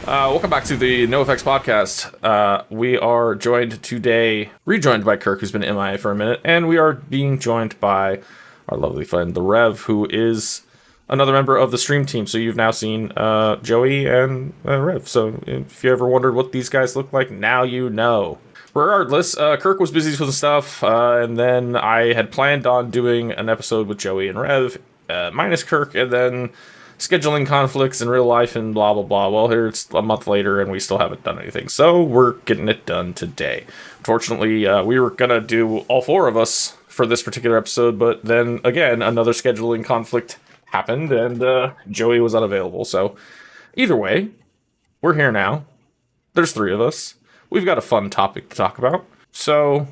Welcome back to the No Effects podcast. We are rejoined by Kirk, who's been MIA for a minute, and we are being joined by our lovely friend, the Rev, who is another member of the stream team. So you've now seen Joey and Rev. So if you ever wondered what these guys look like, now you know. Regardless, Kirk was busy with some stuff, and then I had planned on doing an episode with Joey and Rev, minus Kirk, and then scheduling conflicts in real life and blah, blah, blah. Well, here it's a month later and we still haven't done anything. So we're getting it done today. Unfortunately, we were going to do all four of us for this particular episode, but then again, another scheduling conflict happened and Joey was unavailable. So either way, we're here now. There's three of us. We've got a fun topic to talk about. So,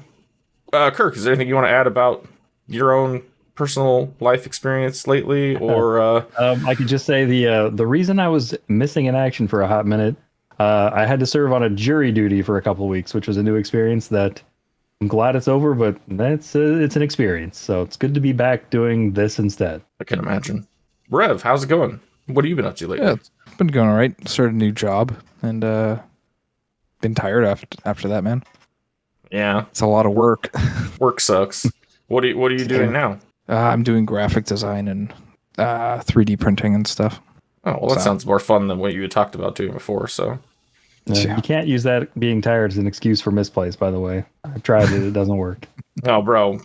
Kirk, is there anything you want to add about your own personal life experience lately, or I could just say the reason I was missing in action for a hot minute, I had to serve on a jury duty for a couple of weeks, which was a new experience that I'm glad it's over, but it's an experience, so it's good to be back doing this instead. I can imagine. Rev, how's it going? What have you been up to lately? Yeah, it's been going all right. Started a new job and been tired after that, man. Yeah, it's a lot of work. Work sucks. What are you doing now? I'm doing graphic design and 3D printing and stuff. Oh, well, that sounds more fun than what you had talked about doing before, so. You can't use that being tired as an excuse for misplays, by the way. I've tried it. It doesn't work. Oh, bro.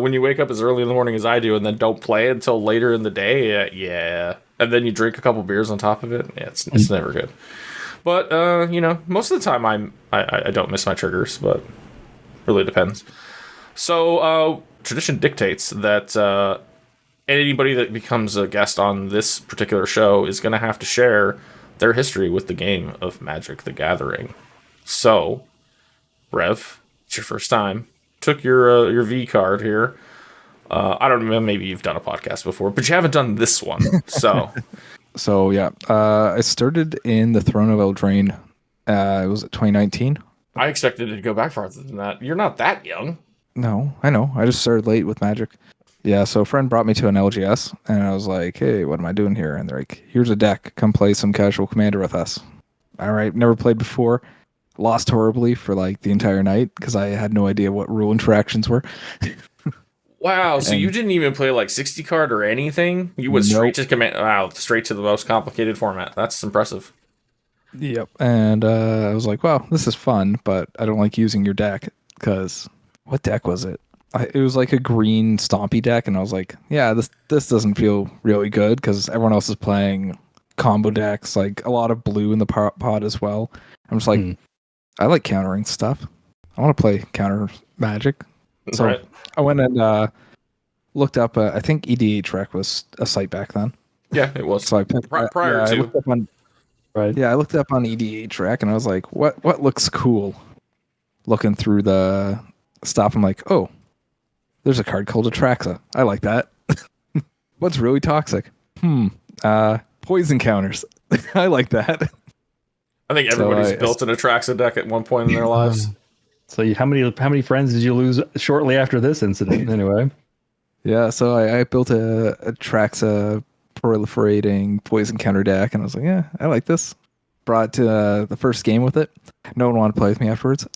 When you wake up as early in the morning as I do and then don't play until later in the day, yeah. And then you drink a couple beers on top of it, yeah, it's never good. But, most of the time I don't miss my triggers, but really depends. So, tradition dictates that anybody that becomes a guest on this particular show is going to have to share their history with the game of Magic the Gathering. So, Rev, it's your first time. Took your V card here. I don't know, maybe you've done a podcast before, but you haven't done this one. So, so yeah, I started in the Throne of Eldraine. It was 2019. I expected it to go back farther than that. You're not that young. No, I know. I just started late with Magic. Yeah, so a friend brought me to an LGS, and I was like, hey, what am I doing here? And they're like, here's a deck. Come play some casual Commander with us. All right, never played before. Lost horribly for like the entire night because I had no idea what rule interactions were. Wow, so you didn't even play like 60 card or anything? You went straight to straight to the most complicated format. That's impressive. Yep. And I was like, well, this is fun, but I don't like using your deck because... What deck was it? It was like a green stompy deck, and I was like, yeah, this doesn't feel really good because everyone else is playing combo decks, like a lot of blue in the pod as well. I'm just like, I like countering stuff. I want to play counter Magic. So right. I went and looked up, I think EDH Rec was a site back then. Yeah, it was. So I picked, prior to. I looked up on, right. Yeah, I looked up on EDH Rec, and I was like, what looks cool? Looking through the stuff, I'm like, oh, there's a card called Atraxa. I like that. What's really toxic? Poison counters. I like that. I think everybody's built an Atraxa deck at one point in their lives. So how many friends did you lose shortly after this incident anyway? Yeah, so I built a Atraxa proliferating poison counter deck, and I was like, yeah, I like this. Brought it to the first game with it. No one wanted to play with me afterwards.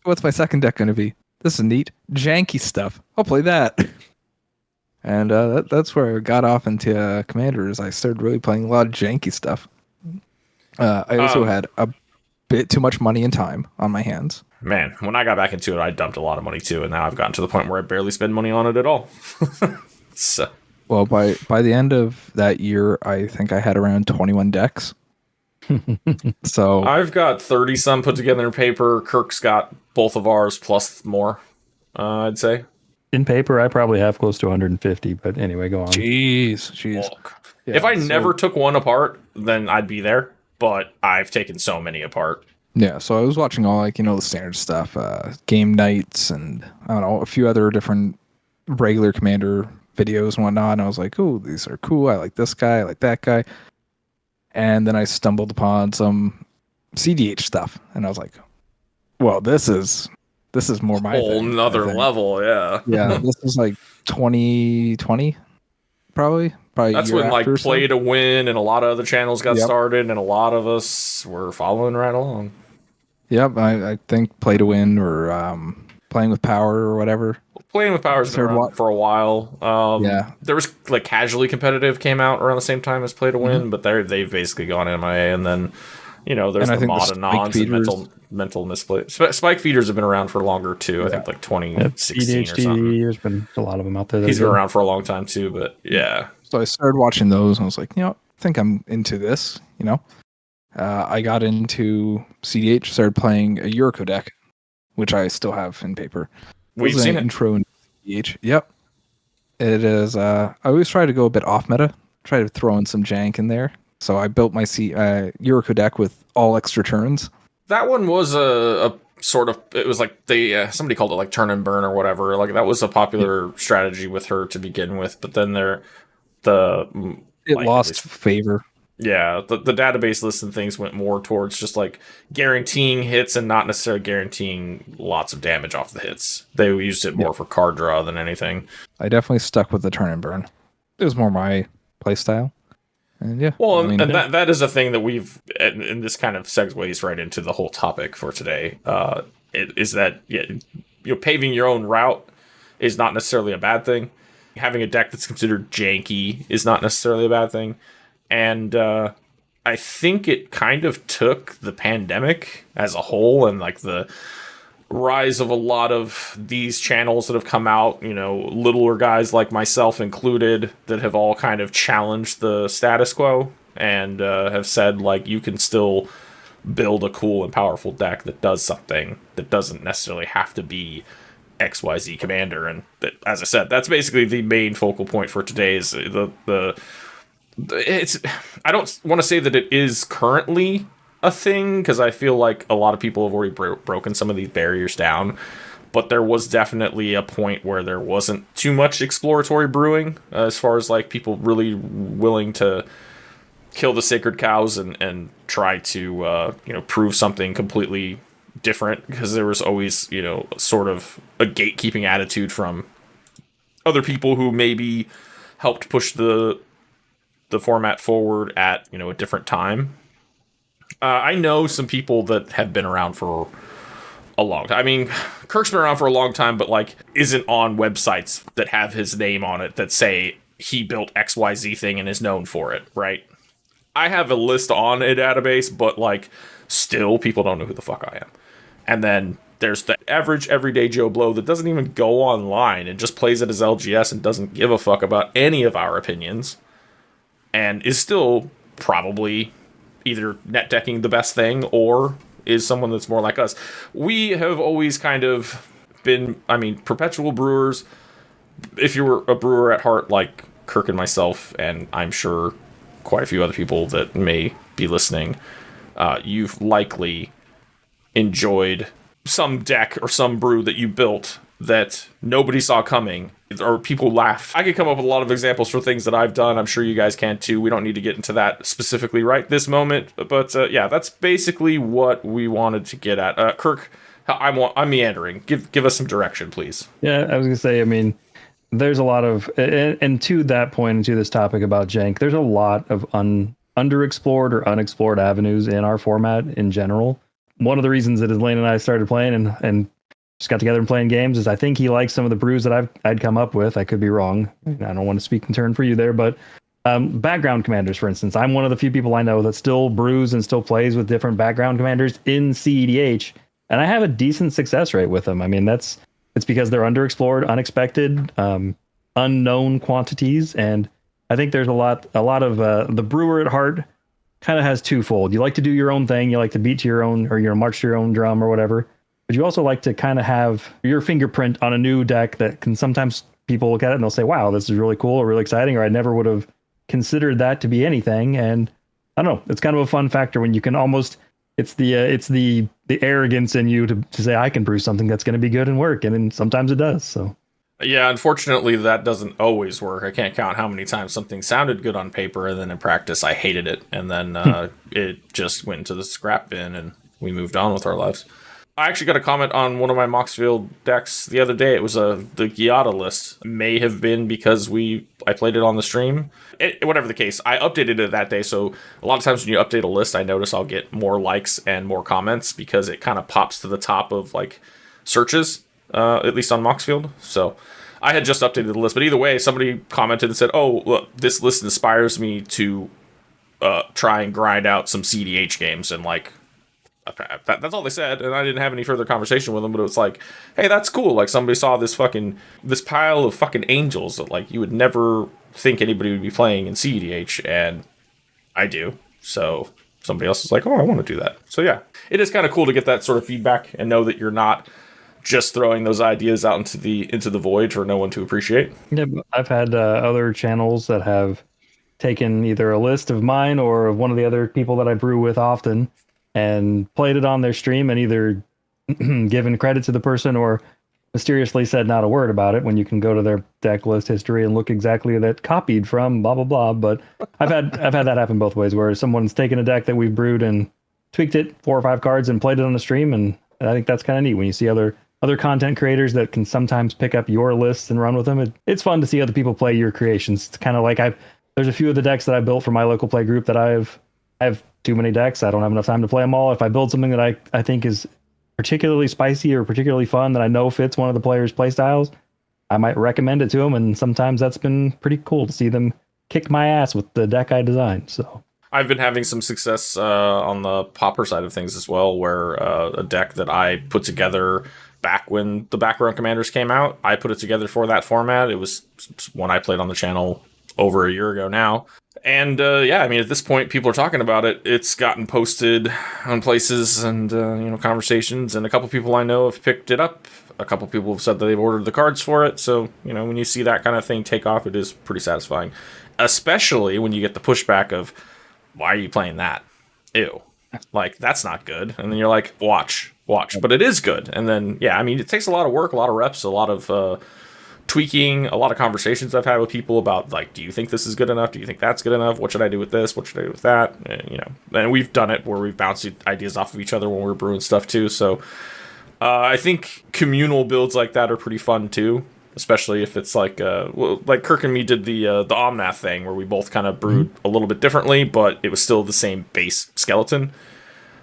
What's my second deck going to be? This is neat. Janky stuff. I'll play that. And that's where I got off into Commanders. I started really playing a lot of janky stuff. I also had a bit too much money and time on my hands. Man, when I got back into it, I dumped a lot of money too, and now I've gotten to the point where I barely spend money on it at all. So. Well, by the end of that year, I think I had around 21 decks. So I've got 30 some put together in paper. Kirk's got both of ours plus more, I'd say. In paper, I probably have close to 150, but anyway, go on. Jeez. Yeah, if I never took one apart, then I'd be there, but I've taken so many apart. Yeah, so I was watching all the standard stuff, game nights, and I don't know, a few other different regular Commander videos and whatnot, and I was like, oh, these are cool. I like this guy, I like that guy. And then I stumbled upon some CDH stuff, and I was like, well, this is more my whole thing, nother level, yeah. Yeah, this was like 2020, probably That's a year when like after or so. Play to Win and a lot of other channels got Yep. started, and a lot of us were following right along. Yep, I think Play to Win or Playing with Power or whatever. Playing with Power's been Started around for a while. Yeah. There was like Casually Competitive came out around the same time as Play to Win, Mm-hmm. but they've basically gone MIA, and then there's And I the think the mod Spike anons and feeders- mental misplay. Spike feeders have been around for longer too. I think like 2016 or something. There's been a lot of them out there. He's been around for a long time too, but yeah. So I started watching those, and I was like, I think I'm into this. I got into CDH, started playing a Euro deck, which I still have in paper. We've was seen an it. intro in CDH. Yep, it is. I always try to go a bit off meta, try to throw in some jank in there. So I built my Euro deck with all extra turns. That one was a sort of, it was like somebody called it like turn and burn or whatever. Like that was a popular strategy with her to begin with, but then It lost favor. Yeah, the database lists and things went more towards just like guaranteeing hits and not necessarily guaranteeing lots of damage off the hits. They used it more for card draw than anything. I definitely stuck with the turn and burn. It was more my playstyle. And yeah. Well, that is a thing that we've, and this kind of segues right into the whole topic for today. Is that paving your own route is not necessarily a bad thing. Having a deck that's considered janky is not necessarily a bad thing. And I think it kind of took the pandemic as a whole and like the rise of a lot of these channels that have come out, littler guys like myself included, that have all kind of challenged the status quo and have said, like, you can still build a cool and powerful deck that does something that doesn't necessarily have to be XYZ Commander. And that, as I said, that's basically the main focal point for today is I don't want to say that it is currently a thing, because I feel like a lot of people have already broken some of these barriers down, but there was definitely a point where there wasn't too much exploratory brewing as far as like people really willing to kill the sacred cows and try to prove something completely different, because there was always sort of a gatekeeping attitude from other people who maybe helped push the format forward at a different time. I know some people that have been around for a long time. I mean, Kirk's been around for a long time, but like isn't on websites that have his name on it that say he built XYZ thing and is known for it, right? I have a list on a database, but like still people don't know who the fuck I am. And then there's the average everyday Joe Blow that doesn't even go online and just plays it as LGS and doesn't give a fuck about any of our opinions, and is still probably either net decking the best thing or is someone that's more like us. We have always kind of been, perpetual brewers. If you were a brewer at heart like Kirk and myself, and I'm sure quite a few other people that may be listening, you've likely enjoyed some deck or some brew that you built that nobody saw coming, or people laughed. I could come up with a lot of examples for things that I've done. I'm sure you guys can too. We don't need to get into that specifically right this moment, but yeah, that's basically what we wanted to get at. Kirk, I'm meandering. Give us some direction, please. Yeah, I was gonna say, there's a lot of, and to that point, and to this topic about jank, there's a lot of underexplored or unexplored avenues in our format in general. One of the reasons that Izlain and I started playing and just got together and playing games is I think he likes some of the brews that I'd come up with. I could be wrong. I don't want to speak in turn for you there, but background commanders, for instance, I'm one of the few people I know that still brews and still plays with different background commanders in CEDH, and I have a decent success rate with them. It's because they're underexplored, unexpected, unknown quantities, and I think there's a lot of the brewer at heart kind of has twofold. You like to do your own thing, you like to beat to your own, or march to your own drum or whatever, but you also like to kind of have your fingerprint on a new deck that can sometimes people look at it and they'll say, wow, this is really cool or really exciting, or I never would have considered that to be anything. And I don't know, it's kind of a fun factor when you can almost, it's the arrogance in you to say I can brew something that's going to be good and work, and then sometimes it does. So yeah, unfortunately that doesn't always work. I can't count how many times something sounded good on paper and then in practice I hated it, and then it just went into the scrap bin and we moved on with our lives. I actually got a comment on one of my Moxfield decks the other day. It was the Giada list. May have been because I played it on the stream. Whatever the case, I updated it that day. So a lot of times when you update a list, I notice I'll get more likes and more comments because it kind of pops to the top of like searches, at least on Moxfield. So I had just updated the list, but either way, somebody commented and said, "Oh, look, this list inspires me to try and grind out some CDH games," and like. That's all they said, and I didn't have any further conversation with them. But it was like, hey, that's cool. Like somebody saw this pile of fucking angels that like you would never think anybody would be playing in CEDH, and I do. So somebody else is like, oh, I want to do that. So yeah, it is kind of cool to get that sort of feedback and know that you're not just throwing those ideas out into the void for no one to appreciate. Yeah, I've had other channels that have taken either a list of mine or of one of the other people that I brew with often, and played it on their stream and either given credit to the person or mysteriously said not a word about it when you can go to their deck list history and look exactly that copied from blah blah blah. But I've had that happen both ways, where someone's taken a deck that we've brewed and tweaked it 4 or 5 cards and played it on the stream, and I think that's kind of neat when you see other content creators that can sometimes pick up your lists and run with them. It's fun to see other people play your creations. It's kind of like there's a few of the decks that I built for my local play group that I have too many decks. I don't have enough time to play them all. If I build something that I think is particularly spicy or particularly fun that I know fits one of the players' play styles, I might recommend it to them. And sometimes that's been pretty cool to see them kick my ass with the deck I designed. So I've been having some success on the Pauper side of things as well, where a deck that I put together back when the background commanders came out, I put it together for that format. It was one I played on the channel over a year ago now. And yeah, I mean, at this point, people are talking about it. It's gotten posted on places and conversations, and a couple people I know have picked it up. A couple people have said that they've ordered the cards for it. So when you see that kind of thing take off, it is pretty satisfying, especially when you get the pushback of, "Why are you playing that? Ew, like that's not good." And then you're like, "Watch," but it is good. And then yeah, I mean, it takes a lot of work, a lot of reps, a lot of tweaking, a lot of conversations I've had with people about like, do you think this is good enough? Do you think that's good enough? What should I do with this? What should I do with that? And we've done it where we've bounced ideas off of each other when we're brewing stuff too. So I think communal builds like that are pretty fun too, especially if it's like like Kirk and me did the Omnath thing where we both kind of brewed a little bit differently, but it was still the same base skeleton.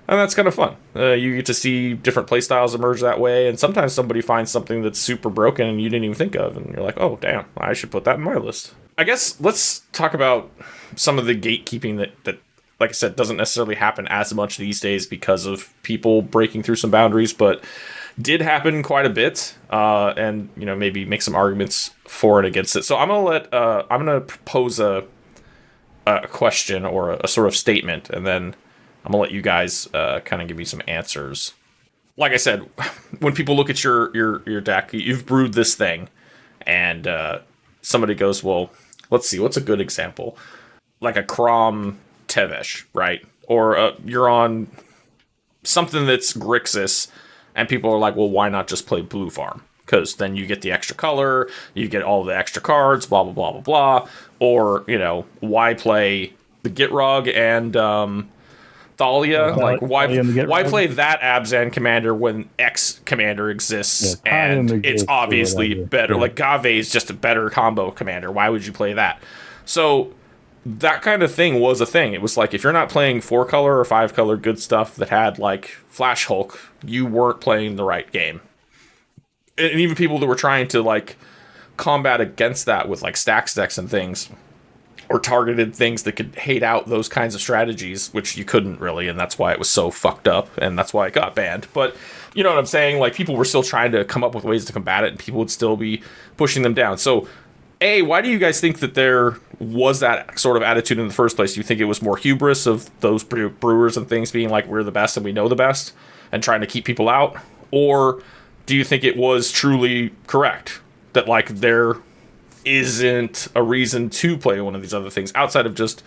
And that's kind of fun. You get to see different playstyles emerge that way, and sometimes somebody finds something that's super broken and you didn't even think of, and you're like, oh, damn, I should put that in my list. I guess let's talk about some of the gatekeeping that like I said, doesn't necessarily happen as much these days because of people breaking through some boundaries, but did happen quite a bit, and maybe make some arguments for and against it. So I'm gonna propose a question or a sort of statement, and then I'm gonna let you guys kind of give me some answers. Like I said, when people look at your deck, you've brewed this thing, and somebody goes, "Well, let's see, what's a good example?" Like a Crom Tevesh, right? Or you're on something that's Grixis, and people are like, "Well, why not just play Blue Farm? Because then you get the extra color, you get all the extra cards, blah blah blah blah blah." Or why play the Gitrog and Thalia, like why play that Abzan commander when X commander exists and it's obviously better. Like Gave is just a better combo commander. Why would you play that? So that kind of thing was a thing. It was like if you're not playing 4-color or 5-color good stuff that had like Flash Hulk, you weren't playing the right game. And even people that were trying to like combat against that with like stacks decks and things, or targeted things that could hate out those kinds of strategies, which you couldn't really, and that's why it was so fucked up, and that's why it got banned. But you know what I'm saying? Like, people were still trying to come up with ways to combat it, and people would still be pushing them down. So, A, why do you guys think that there was that sort of attitude in the first place? Do you think it was more hubris of those brewers and things being like, we're the best and we know the best, and trying to keep people out? Or do you think it was truly correct that, like, there isn't a reason to play one of these other things outside of just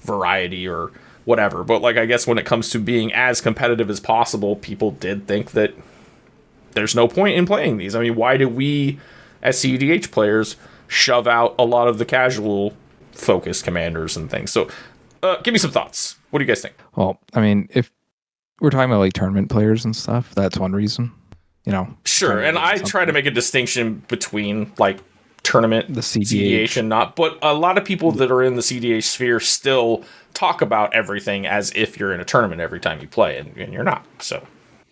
variety or whatever? But like, I guess when it comes to being as competitive as possible, people did think that there's no point in playing these. I mean, why do we as CEDH players shove out a lot of the casual focused commanders and things? So give me some thoughts. What do you guys think? Well, I mean, if we're talking about like tournament players and stuff. That's one reason. Sure, and I try to make a distinction between like tournament, the CDH and not, but a lot of people that are in the CDH sphere still talk about everything as if you're in a tournament every time you play, and you're not. So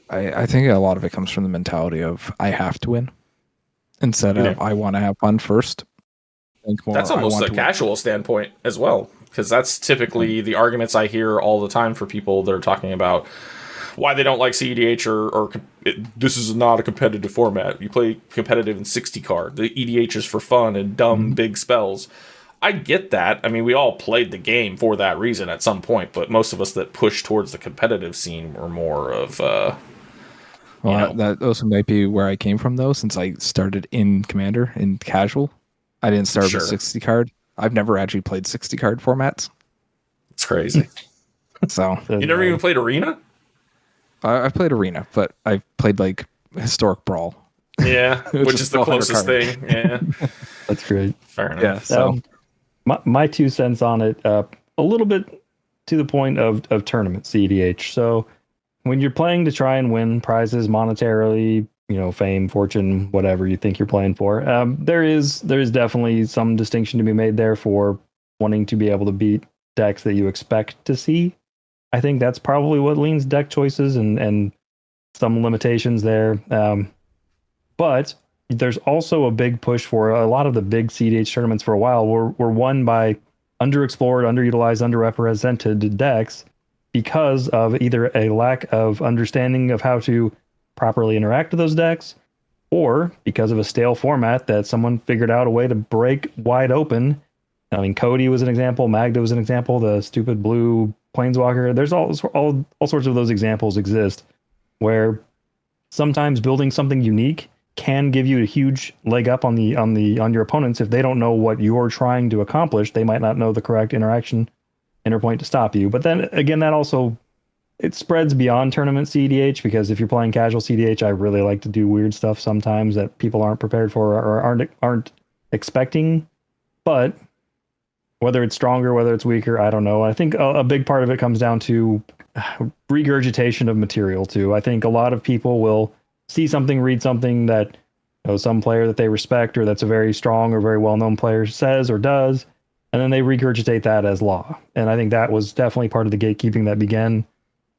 I think a lot of it comes from the mentality of I have to win instead of I want to have fun first. Think more, that's almost a casual standpoint as well, because that's typically the arguments I hear all the time for people that are talking about why they don't like CEDH or this is not a competitive format. You play competitive in 60 card. The EDH is for fun and dumb big spells. I get that. I mean, we all played the game for that reason at some point, but most of us that push towards the competitive scene were more of that also might be where I came from, though, since I started in Commander, in casual. I didn't start with 60 card. I've never actually played 60 card formats. It's crazy. So you never even played Arena? I've played Arena, but I've played like Historic Brawl. Yeah, which is the closest thing. Yeah, that's great. Fair enough. Yeah, so my 2 cents on it, a little bit to the point of tournament CEDH. So when you're playing to try and win prizes monetarily, fame, fortune, whatever you think you're playing for, there is definitely some distinction to be made there for wanting to be able to beat decks that you expect to see. I think that's probably what leans deck choices and some limitations there. But there's also a big push for a lot of the big CDH tournaments for a while were won by underexplored, underutilized, underrepresented decks because of either a lack of understanding of how to properly interact with those decks, or because of a stale format that someone figured out a way to break wide open. I mean, Cody was an example, Magda was an example, the stupid blue Planeswalker. There's all sorts of those examples exist where sometimes building something unique can give you a huge leg up on your opponents. If they don't know what you're trying to accomplish, they might not know the correct interpoint to stop you. But then again, that also it spreads beyond tournament CDH, because if you're playing casual CDH, I really like to do weird stuff sometimes that people aren't prepared for or aren't expecting. But whether it's stronger, whether it's weaker, I don't know. I think a big part of it comes down to regurgitation of material too. I think a lot of people will see something, read something that some player that they respect or that's a very strong or very well-known player says or does, and then they regurgitate that as law. And I think that was definitely part of the gatekeeping that began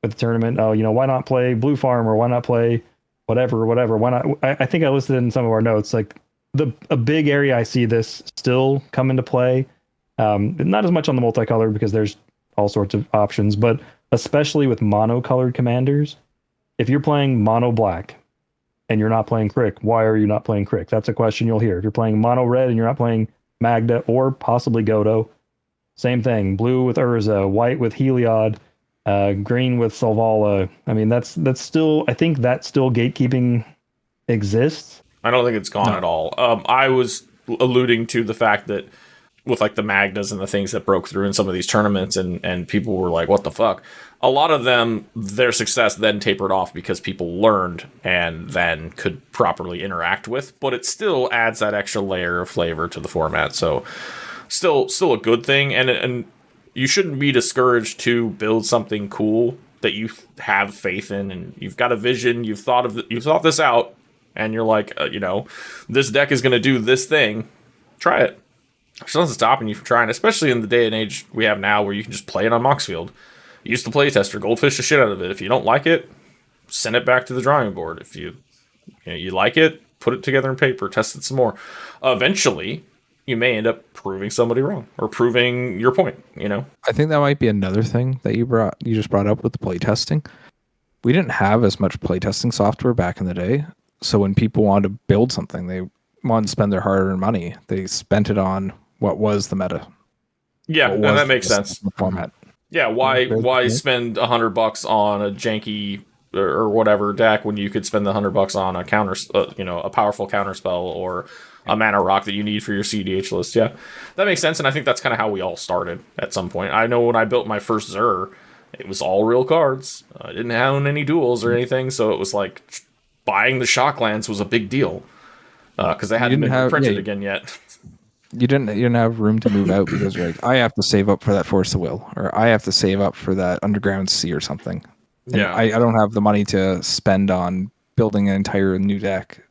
with the tournament. Why not play Blue Farm, or why not play whatever? Why not? I think I listed in some of our notes, like a big area I see this still come into play. Not as much on the multicolor because there's all sorts of options, but especially with monocolored commanders. If you're playing mono black and you're not playing Crick, why are you not playing Crick? That's a question you'll hear. If you're playing mono red and you're not playing Magda or possibly Godo, same thing. Blue with Urza, white with Heliod, green with Selvala. I mean, that's still, I think that still gatekeeping exists. I don't think it's gone at all. I was alluding to the fact that with like the Magdas and the things that broke through in some of these tournaments and people were like, what the fuck? A lot of them, their success then tapered off because people learned and then could properly interact with, but it still adds that extra layer of flavor to the format. So still a good thing. And you shouldn't be discouraged to build something cool that you have faith in and you've got a vision. You've thought this out and you're like, this deck is going to do this thing. Try it. There's nothing stopping you from trying, especially in the day and age we have now where you can just play it on Moxfield. You used to play tester, goldfish the shit out of it. If you don't like it, send it back to the drawing board. If you like it, put it together in paper, test it some more. Eventually, you may end up proving somebody wrong or proving your point, I think that might be another thing that you just brought up with the playtesting. We didn't have as much playtesting software back in the day. So when people wanted to build something, they wanted to spend their hard-earned money. They spent it on what was the meta. Yeah, and that makes sense. Format. Yeah, why spend $100 on a janky or whatever deck when you could spend the $100 on a counter, a powerful counter spell or a mana rock that you need for your CDH list? Yeah, that makes sense, and I think that's kind of how we all started at some point. I know when I built my first Zur, it was all real cards. I didn't have any duels or anything, so it was like buying the Shocklands was a big deal because they hadn't been printed again yet. You didn't have room to move out because you're like, I have to save up for that Force of Will, or I have to save up for that Underground Sea or something. And Yeah. I don't have the money to spend on building an entire new deck.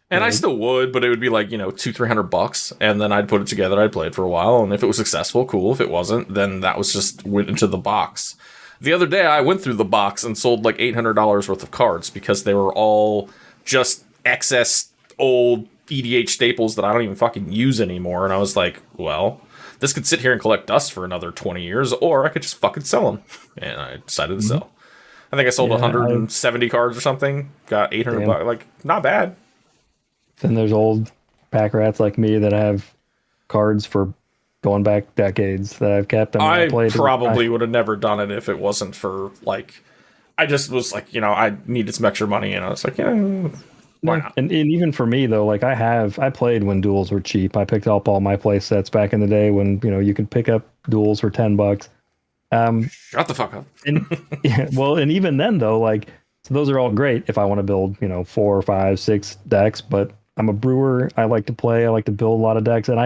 And I still would, but it would be like, $200-300, and then I'd put it together, I'd play it for a while, and if it was successful, cool. If it wasn't, then that was just went into the box. The other day, I went through the box and sold like $800 worth of cards because they were all just excess old EDH staples that I don't even fucking use anymore, and I was like, well, this could sit here and collect dust for another 20 years, or I could just fucking sell them. And I decided to sell. I think I sold 170 cards or something, got $800, like, not bad. Then there's old pack rats like me that have cards for going back decades that I've kept. I probably would have never done it if it wasn't for, like, I just was like, I needed some extra money, and I was like, why not? And even for me, though, like I played when duels were cheap. I picked up all my play sets back in the day when, you could pick up duels for $10. Shut the fuck up. And even then, though, like, so those are all great if I want to build, 4, 5, 6 decks, but I'm a brewer. I like to play. I like to build a lot of decks, and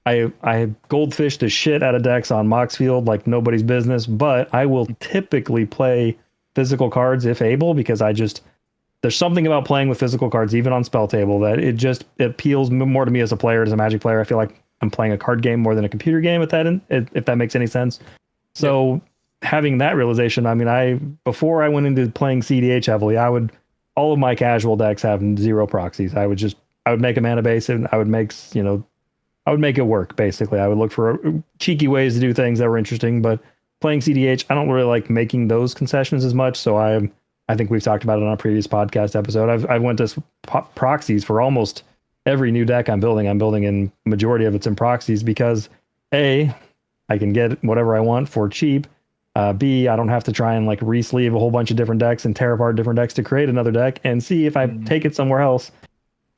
I goldfish the shit out of decks on Moxfield like nobody's business. But I will typically play physical cards if able, because there's something about playing with physical cards, even on spell table, that it appeals more to me as a player, as a Magic player. I feel like I'm playing a card game more than a computer game. If that makes any sense. So having that realization, I mean, before I went into playing CDH heavily, all of my casual decks have 0 proxies. I would make a mana base, and I would make it work, basically. I would look for cheeky ways to do things that were interesting, but playing CDH, I don't really like making those concessions as much. So I think we've talked about it on a previous podcast episode. I went to proxies for almost every new deck I'm building. I'm building in majority of it's in proxies because A, I can get whatever I want for cheap. B, I don't have to try and like re-sleeve a whole bunch of different decks and tear apart different decks to create another deck. And C, if I take it somewhere else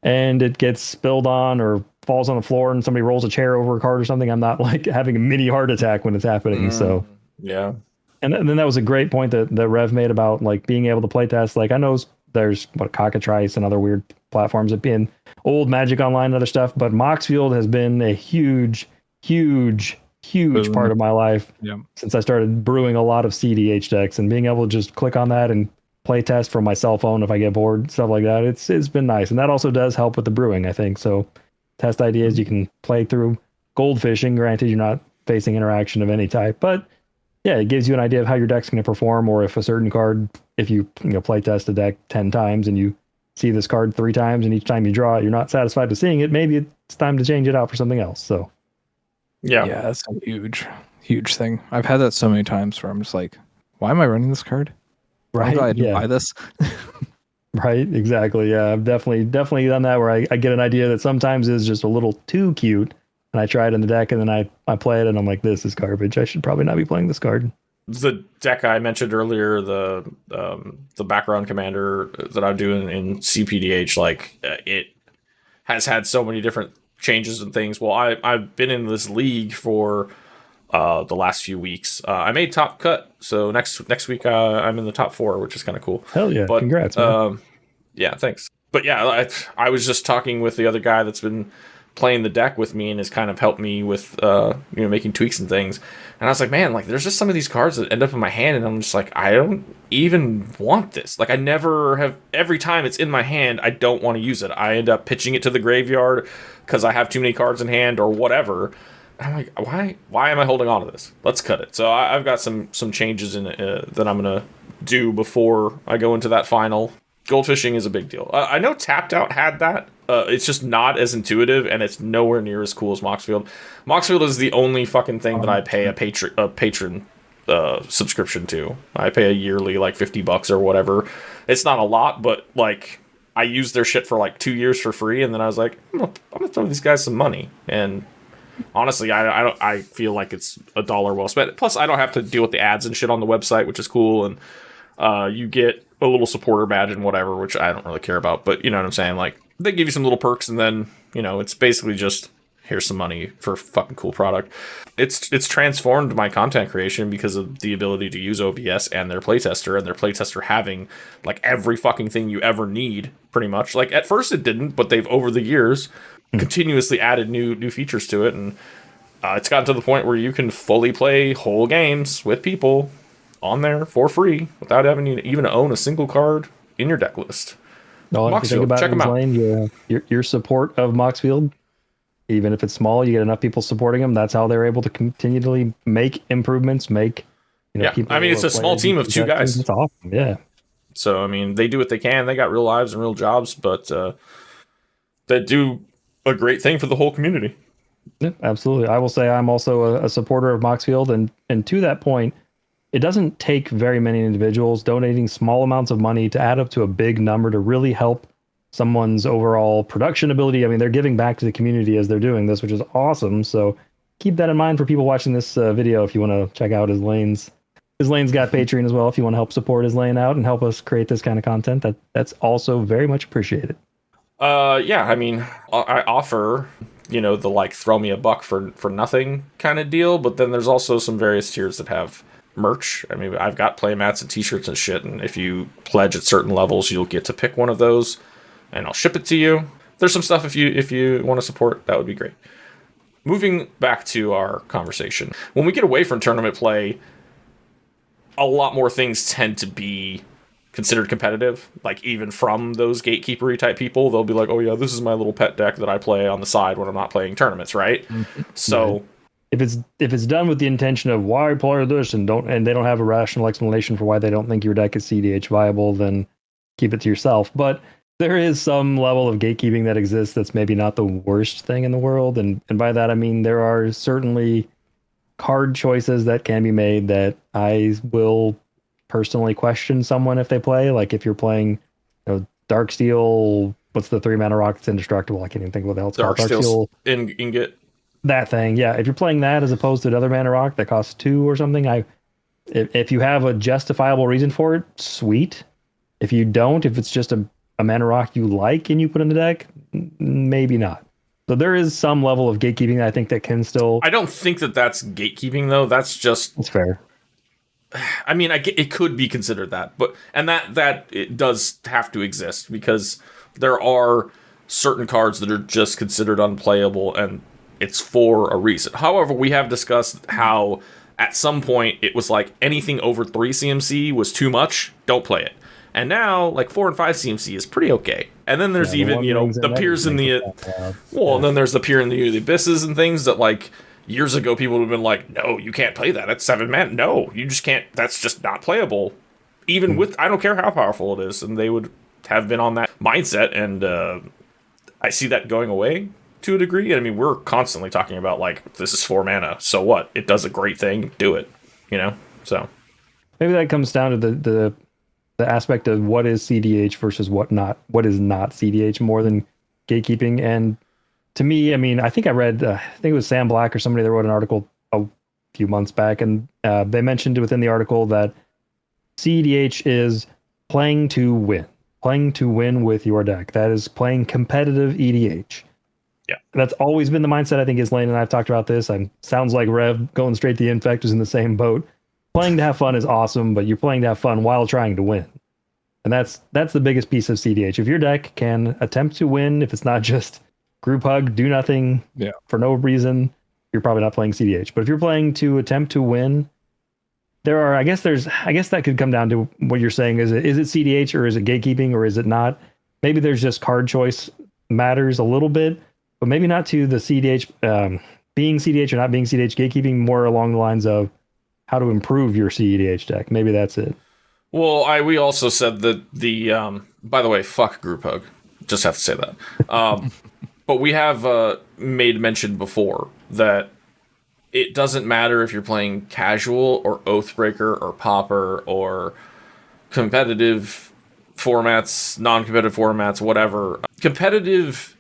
and it gets spilled on or falls on the floor and somebody rolls a chair over a card or something, I'm not like having a mini heart attack when it's happening. So yeah. And then that was a great point that Rev made about like being able to play test. Like I know there's Cockatrice and other weird platforms that being old Magic Online and other stuff, but Moxfield has been a huge part of my life since I started brewing a lot of CDH decks, and being able to just click on that and play test from my cell phone if I get bored, stuff like that. It's been nice, and that also does help with the brewing, I think. So test ideas, you can play through goldfishing. Granted, you're not facing interaction of any type, but yeah, it gives you an idea of how your deck's going to perform, or if a certain card, if you play test a deck 10 times and you see this card 3 times, and each time you draw it, you're not satisfied with seeing it, maybe it's time to change it out for something else. So yeah, that's a huge thing. I've had that so many times where I'm just like, why am I running this card? Right? I didn't buy this. Right, exactly. Yeah, I've definitely done that, where I get an idea that sometimes is just a little too cute, and I try it in the deck, and then I play it, and I'm like, this is garbage. I should probably not be playing this card. The deck I mentioned earlier, the background commander that I'm doing in CPDH, like it has had so many different changes and things. Well, I've been in this league for the last few weeks. I made top cut, so next week I'm in the top 4, which is kind of cool. Hell yeah! But, congrats, man. Yeah, thanks. But yeah, I was just talking with the other guy that's been playing the deck with me and has kind of helped me with making tweaks and things. And I was like, man, like there's just some of these cards that end up in my hand, and I'm just like, I don't even want this. Like I never have. Every time it's in my hand, I don't want to use it. I end up pitching it to the graveyard because I have too many cards in hand or whatever. And I'm like, why am I holding on to this? Let's cut it. So I've got some changes in it that I'm gonna do before I go into that final. Goldfishing is a big deal. I know Tapped Out had that. It's just not as intuitive, and it's nowhere near as cool as Moxfield. Moxfield is the only fucking thing that I pay a patron subscription to. I pay a yearly like $50 or whatever. It's not a lot, but like I used their shit for like 2 years for free, and then I was like, I'm gonna throw these guys some money. And honestly, I feel like it's $1 well spent. Plus, I don't have to deal with the ads and shit on the website, which is cool. And you get a little supporter badge and whatever, which I don't really care about. But you know what I'm saying? Like they give you some little perks, and then it's basically just here's some money for fucking cool product. It's transformed my content creation because of the ability to use OBS and their playtester having like every fucking thing you ever need, pretty much. Like at first it didn't, but they've over the years continuously added new features to it, and it's gotten to the point where you can fully play whole games with people on there for free without having to even own a single card in your deck list. No, if you think Moxfield, about check it, them out. Izlain, your support of Moxfield, even if it's small, you get enough people supporting them. That's how they're able to continually make improvements, make, Yeah, people. I mean, it's a small team of 2 guys. It's awesome. Yeah. So, I mean, they do what they can. They got real lives and real jobs, but they do a great thing for the whole community. Yeah, absolutely. I will say I'm also a supporter of Moxfield, and to that point, it doesn't take very many individuals donating small amounts of money to add up to a big number to really help someone's overall production ability. I mean, they're giving back to the community as they're doing this, which is awesome. So keep that in mind for people watching this video. If you want to check out Izlain's got Patreon as well. If you want to help support Izlain out and help us create this kind of content, that's also very much appreciated. Yeah, I mean, I offer, the like throw me a buck for nothing kind of deal, but then there's also some various tiers that have merch. I mean, I've got playmats and t-shirts and shit, and if you pledge at certain levels, you'll get to pick one of those, and I'll ship it to you. There's some stuff if you want to support, that would be great. Moving back to our conversation, when we get away from tournament play, a lot more things tend to be considered competitive, like even from those gatekeepery type people. They'll be like, oh yeah, this is my little pet deck that I play on the side when I'm not playing tournaments, right? Mm-hmm. So if it's done with the intention of why play this and they don't have a rational explanation for why they don't think your deck is CDH viable, then keep it to yourself. But there is some level of gatekeeping that exists that's maybe not the worst thing in the world, and by that I mean there are certainly card choices that can be made that I will personally question someone if they play. Like if you're playing, Darksteel, what's the 3-mana rock that's indestructible? I can't even think what the hell it's called. Darksteel Ingot. That thing, yeah. If you're playing that as opposed to another mana rock that costs 2 or something, if you have a justifiable reason for it, sweet. If you don't, if it's just a mana rock you like and you put in the deck, maybe not. So there is some level of gatekeeping that I think that can still... I don't think that's gatekeeping, though. That's just... It's fair. I mean, it could be considered that, but that it does have to exist because there are certain cards that are just considered unplayable, and it's for a reason. However, we have discussed how at some point it was like anything over 3 CMC was too much, don't play it. And now, like 4 and 5 CMC is pretty okay. And then there's even, the peers in the... and then there's the peer in the abysses and things that, like, years ago people would have been like, no, you can't play that. That's 7 mana. No, you just can't. That's just not playable. Even with... I don't care how powerful it is. And they would have been on that mindset. And I see that going away to a degree. I mean, we're constantly talking about, like, this is 4 mana. So what? It does a great thing. Do it. So... Maybe that comes down to the aspect of what is CDH versus what is not CDH more than gatekeeping. And to me, I mean, I think I read, I think it was Sam Black or somebody that wrote an article a few months back, and they mentioned within the article that CDH is playing to win with your deck. That is playing competitive EDH. Yeah, that's always been the mindset. I think Izlain and I've talked about this. Sounds like Rev going straight to the Infect is in the same boat. Playing to have fun is awesome, but you're playing to have fun while trying to win. And that's the biggest piece of CDH. If your deck can attempt to win, if it's not just group hug, do nothing for no reason, you're probably not playing CDH. But if you're playing to attempt to win, I guess that could come down to what you're saying. Is it CDH or is it gatekeeping or is it not? Maybe there's just card choice matters a little bit, but maybe not to the CDH, being CDH or not being CDH, gatekeeping more along the lines of how to improve your CEDH deck. Maybe that's it. Well, we also said that by the way, fuck group hug. Just have to say that. But we have made mention before that it doesn't matter if you're playing casual or Oathbreaker or Pauper or competitive formats, non-competitive formats, whatever. Competitive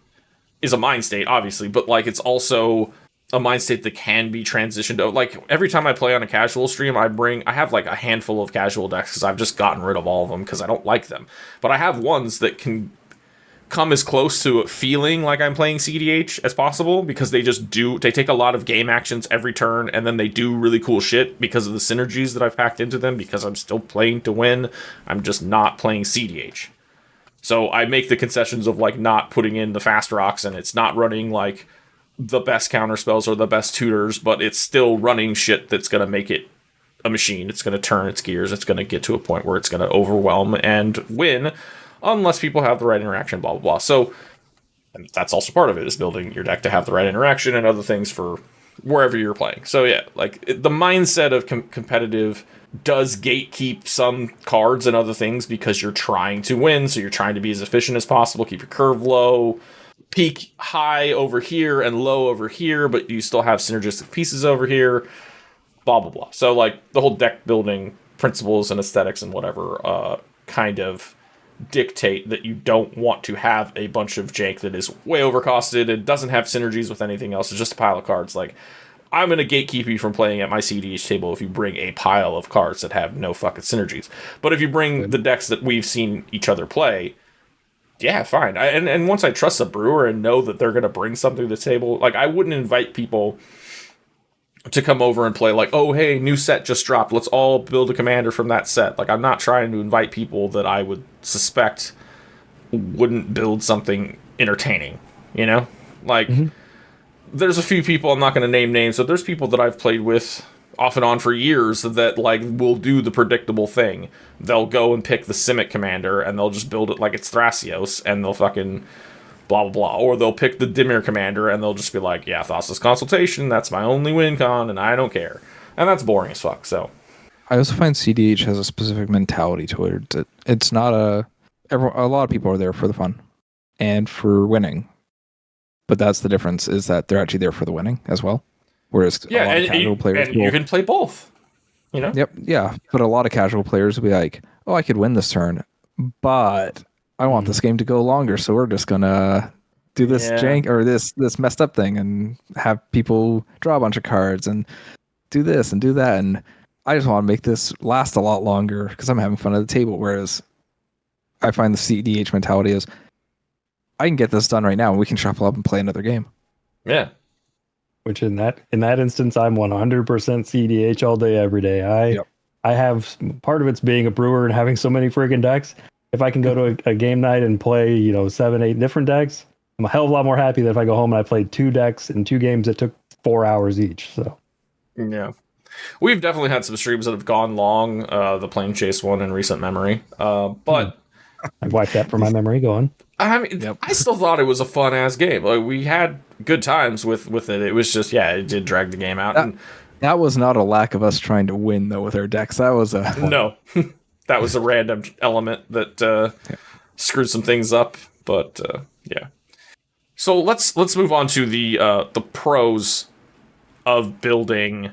is a mind state, obviously, but like it's also a mind state that can be transitioned to. Like every time I play on a casual stream, I have like a handful of casual decks because I've just gotten rid of all of them because I don't like them. But I have ones that can come as close to feeling like I'm playing CDH as possible because they take a lot of game actions every turn and then they do really cool shit because of the synergies that I've packed into them because I'm still playing to win. I'm just not playing CDH. So I make the concessions of like not putting in the fast rocks and it's not running like the best counter spells or the best tutors, but it's still running shit that's going to make it a machine. It's going to turn its gears. It's going to get to a point where it's going to overwhelm and win unless people have the right interaction, blah, blah, blah. So and that's also part of it, is building your deck to have the right interaction and other things for wherever you're playing. So yeah, like the mindset of competitive does gatekeep some cards and other things because you're trying to win. So you're trying to be as efficient as possible, keep your curve low, peak high over here and low over here, but you still have synergistic pieces over here, blah, blah, blah. So like the whole deck building principles and aesthetics and whatever kind of dictate that you don't want to have a bunch of jank that is way overcosted and doesn't have synergies with anything else. It's just a pile of cards. Like, I'm going to gatekeep you from playing at my CDH table if you bring a pile of cards that have no fucking synergies. But if you bring the decks that we've seen each other play, yeah, fine. And once I trust a brewer and know that they're going to bring something to the table, like, I wouldn't invite people to come over and play like, oh, hey, new set just dropped, let's all build a commander from that set. Like, I'm not trying to invite people that I would suspect wouldn't build something entertaining, you know? Like, there's a few people, I'm not going to name names, but there's people that I've played with off and on for years that, like, will do the predictable thing. They'll go and pick the Simic commander, and they'll just build it like it's Thrasios, and they'll fucking blah, blah, blah. Or they'll pick the Dimir commander, and they'll just be like, yeah, Thassa's Consultation, that's my only win con, and I don't care. And that's boring as fuck, so. I also find CDH has a specific mentality towards it. It's not a lot of people are there for the fun and for winning. But that's the difference, is that they're actually there for the winning as well. Whereas a lot of casual players... And you can play both, you know? Yep, yeah. But a lot of casual players will be like, oh, I could win this turn, but I want this game to go longer, so we're just going to do this jank or this messed up thing and have people draw a bunch of cards and do this and do that. And I just want to make this last a lot longer because I'm having fun at the table. Whereas I find the CDH mentality is, I can get this done right now and we can shuffle up and play another game. Yeah. Which in that instance, I'm 100% CDH all day, every day. I have, part of it's being a brewer and having so many friggin' decks. If I can go to a game night and play, 7, 8 different decks, I'm a hell of a lot more happy than if I go home and I played 2 decks in 2 games that took 4 hours each. So, yeah, we've definitely had some streams that have gone long. The Plane Chase one in recent memory, but I wiped that from my memory. Go on. I mean, I still thought it was a fun ass game. Like, we had good times with it. It was just, it did drag the game out. That was not a lack of us trying to win though with our decks. That was no. That was a random element that screwed some things up, but yeah. So let's move on to the pros of building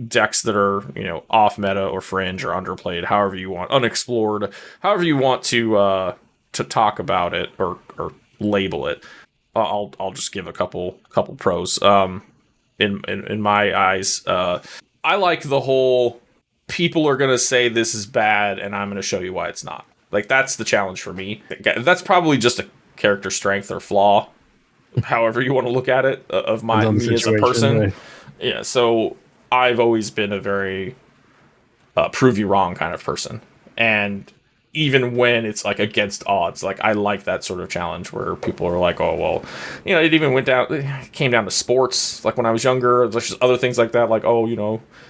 decks that are off meta or fringe or underplayed, however you want, unexplored, however you want to talk about it or label it. I'll just give a couple pros. In my eyes, I like the whole, people are going to say this is bad, and I'm going to show you why it's not. Like, that's the challenge for me. That's probably just a character strength or flaw, however you want to look at it, of me as a person. Right? Yeah, so I've always been a very prove you wrong kind of person. And even when it's, like, against odds, like, I like that sort of challenge where people are like, oh, well, it even came down to sports. Like, when I was younger, there's just other things like that, like, oh,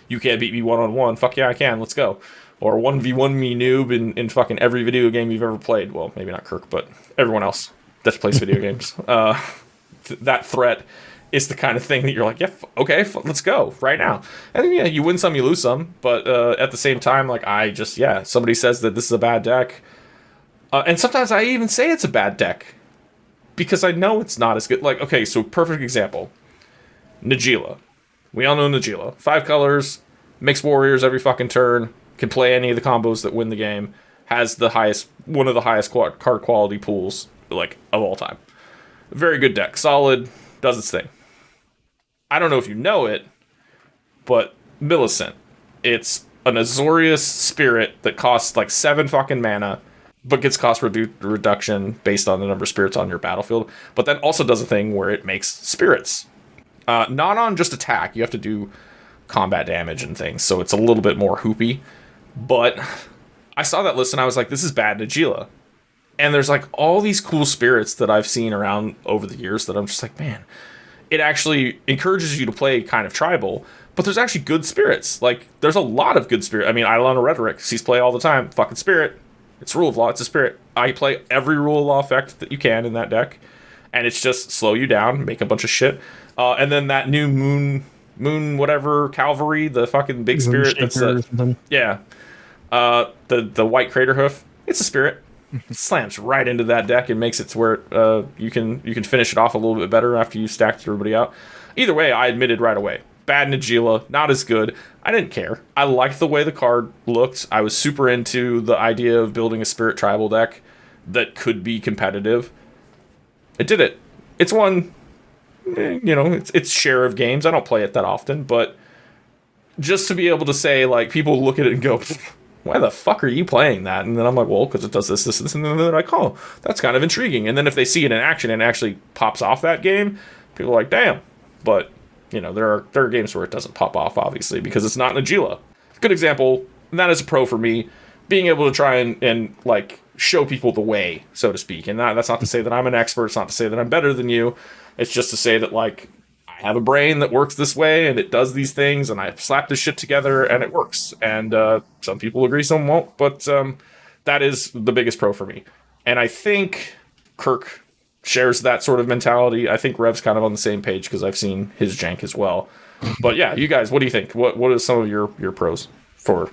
you can't beat me one-on-one. Fuck yeah, I can. Let's go. Or 1v1 me noob in fucking every video game you've ever played. Well, maybe not Kirk, but everyone else that plays video games. That threat is the kind of thing that you're like, yeah, okay, let's go right now. And yeah, you win some, you lose some. But at the same time, like, somebody says that this is a bad deck. And sometimes I even say it's a bad deck because I know it's not as good. Like, okay, so perfect example. Najeela. We all know Najeela. 5 colors, makes warriors every fucking turn, can play any of the combos that win the game, has one of the highest card quality pools, like, of all time. Very good deck. Solid, does its thing. I don't know if you know it, but Millicent. It's an Azorius spirit that costs like 7 fucking mana, but gets cost reduction based on the number of spirits on your battlefield. But then also does a thing where it makes spirits. Not on just attack. You have to do combat damage and things, so it's a little bit more hoopy. But I saw that list and I was like, this is bad Najeela. And there's like all these cool spirits that I've seen around over the years that I'm just like, man, it actually encourages you to play kind of tribal. But there's actually good spirits. Like, there's a lot of good spirit. I mean, Eidolon of Rhetoric sees play all the time. Fucking spirit. It's rule of law. It's a spirit. I play every rule of law effect that you can in that deck. And it's just slow you down, make a bunch of shit. And then that new moon whatever cavalry, the fucking big spirit that's yeah. The white crater hoof. It's a spirit. It slams right into that deck and makes it to where you can finish it off a little bit better after you stacked everybody out. Either way, I admitted right away. Bad Najeela, not as good. I didn't care. I liked the way the card looked. I was super into the idea of building a spirit tribal deck that could be competitive. It did it. It's won, its share of games. I don't play it that often, but just to be able to say, like, people look at it and go, why the fuck are you playing that? And then I'm like, well, because it does this, and then they're like, oh, that's kind of intriguing. And then if they see it in action and it actually pops off that game, people are like, damn. But, there are games where it doesn't pop off, obviously, because it's not Najeela. Good example, and that is a pro for me, being able to try and like, show people the way, so to speak. And that's not to say that I'm an expert. It's not to say that I'm better than you. It's just to say that, like, I have a brain that works this way and it does these things and I slap this shit together and it works. And some people agree, some won't. But that is the biggest pro for me. And I think Kirk shares that sort of mentality. I think Rev's kind of on the same page because I've seen his jank as well. But yeah, you guys, what do you think? What are some of your pros for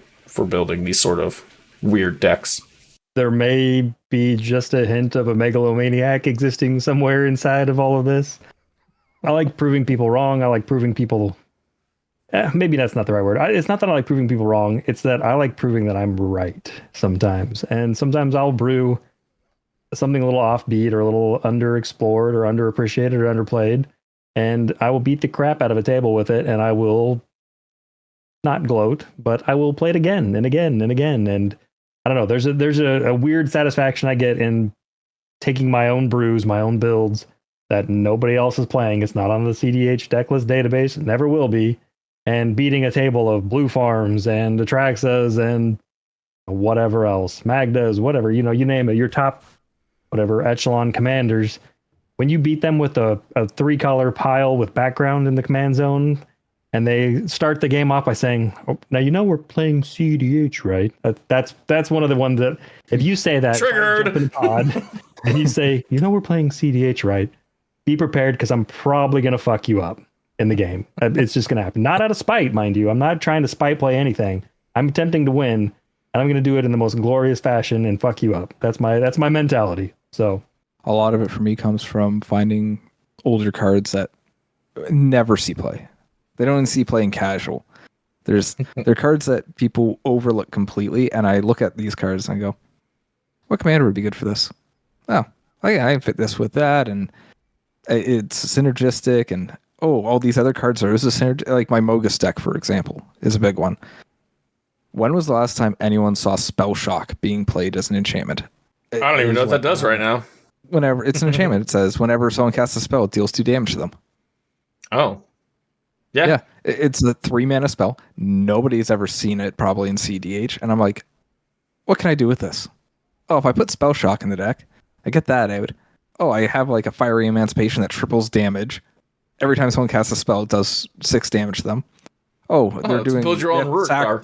building these sort of weird decks? There may be just a hint of a megalomaniac existing somewhere inside of all of this. I like proving people wrong. I like proving people... maybe that's not the right word. It's not that I like proving people wrong. It's that I like proving that I'm right sometimes. And sometimes I'll brew something a little offbeat or a little underexplored or underappreciated or underplayed. And I will beat the crap out of a table with it. And I will not gloat, but I will play it again and again and again. And I don't know. There's a weird satisfaction I get in taking my own brews, my own builds that nobody else is playing. It's not on the CDH decklist database. It never will be. And beating a table of Blue Farms and Atraxas and whatever else, Magdas, whatever, you name it, your top, whatever, echelon commanders. When you beat them with a 3-color pile with background in the command zone, and they start the game off by saying, oh, now we're playing CDH, right? That's one of the ones that, if you say that, triggered, jump in the pod, and you say, we're playing CDH, right? Be prepared, because I'm probably going to fuck you up in the game. It's just going to happen. Not out of spite, mind you. I'm not trying to spite play anything. I'm attempting to win, and I'm going to do it in the most glorious fashion and fuck you up. That's my mentality. So a lot of it for me comes from finding older cards that never see play. They don't even see play in casual. They're cards that people overlook completely, and I look at these cards and I go, what commander would be good for this? Oh, I can fit this with that, and it's synergistic, and all these other cards are a synergy. Like my Mogus deck, for example, is a big one. When was the last time anyone saw Spell Shock being played as an enchantment? I don't even know what that does right now. Whenever it's an enchantment, it says whenever someone casts a spell, it deals 2 damage to them. Oh. Yeah. It's a 3-mana spell. Nobody's ever seen it probably in CDH. And I'm like, what can I do with this? Oh, if I put Spell Shock in the deck, I get that out. Oh, I have like a Fiery Emancipation that triples damage. Every time someone casts a spell, it does 6 damage to them. They're doing build your own root card.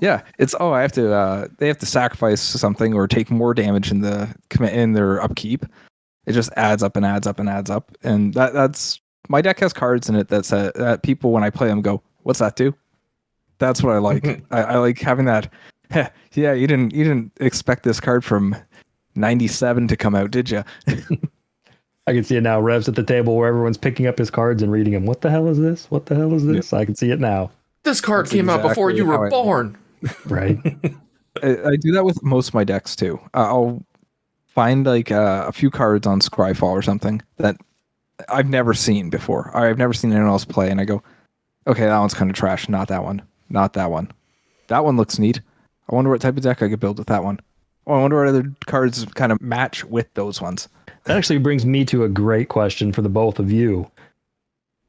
Yeah, it's I have to. They have to sacrifice something or take more damage in their upkeep. It just adds up and adds up and adds up, and that's my deck has cards in it that people when I play them go, "What's that do?" That's what I like. I like having that. Yeah, you didn't expect this card from '97 to come out, did you? I can see it now. Rev's at the table where everyone's picking up his cards and reading them. What the hell is this? What the hell is this? Yep. I can see it now. This card came out before you were born. Right. I do that with most of my decks too. I'll find like a few cards on Scryfall or something that I've never seen before. I've never seen anyone else play, and I go, okay, that one's kind of trash. Not that one. Not that one. That one looks neat. I wonder what type of deck I could build with that one. Oh, I wonder what other cards kind of match with those ones. That actually brings me to a great question for the both of you.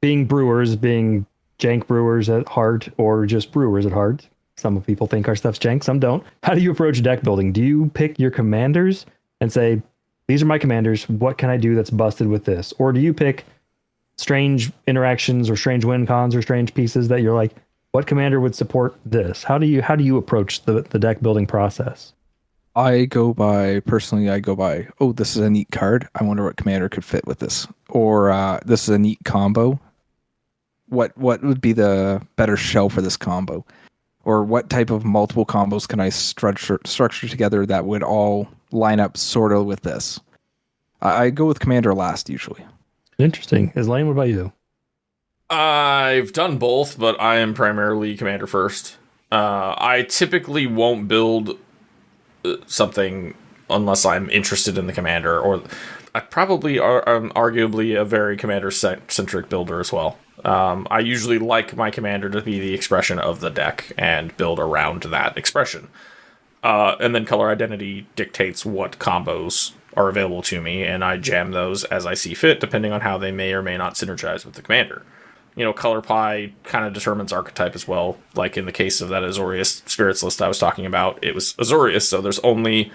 Being brewers, being jank brewers at heart, or just brewers at heart. Some people think our stuff's jank, some don't. How do you approach deck building? Do you pick your commanders and say, these are my commanders, what can I do that's busted with this? Or do you pick strange interactions or strange win cons or strange pieces that you're like, what commander would support this? How do you approach the deck building process? I go by, oh, this is a neat card. I wonder what commander could fit with this. Or this is a neat combo. What would be the better shell for this combo? Or what type of multiple combos can I structure together that would all line up sort of with this? I go with commander last usually. Interesting. Izlain, what about you? I've done both, but I am primarily commander first. I typically won't build something unless I'm interested in the commander, or I probably am arguably a very commander-centric builder as well. I usually like my commander to be the expression of the deck and build around that expression. And then color identity dictates what combos are available to me, and I jam those as I see fit, depending on how they may or may not synergize with the commander. Color pie kind of determines archetype as well. Like in the case of that Azorius Spirits list I was talking about, it was Azorius, so there's only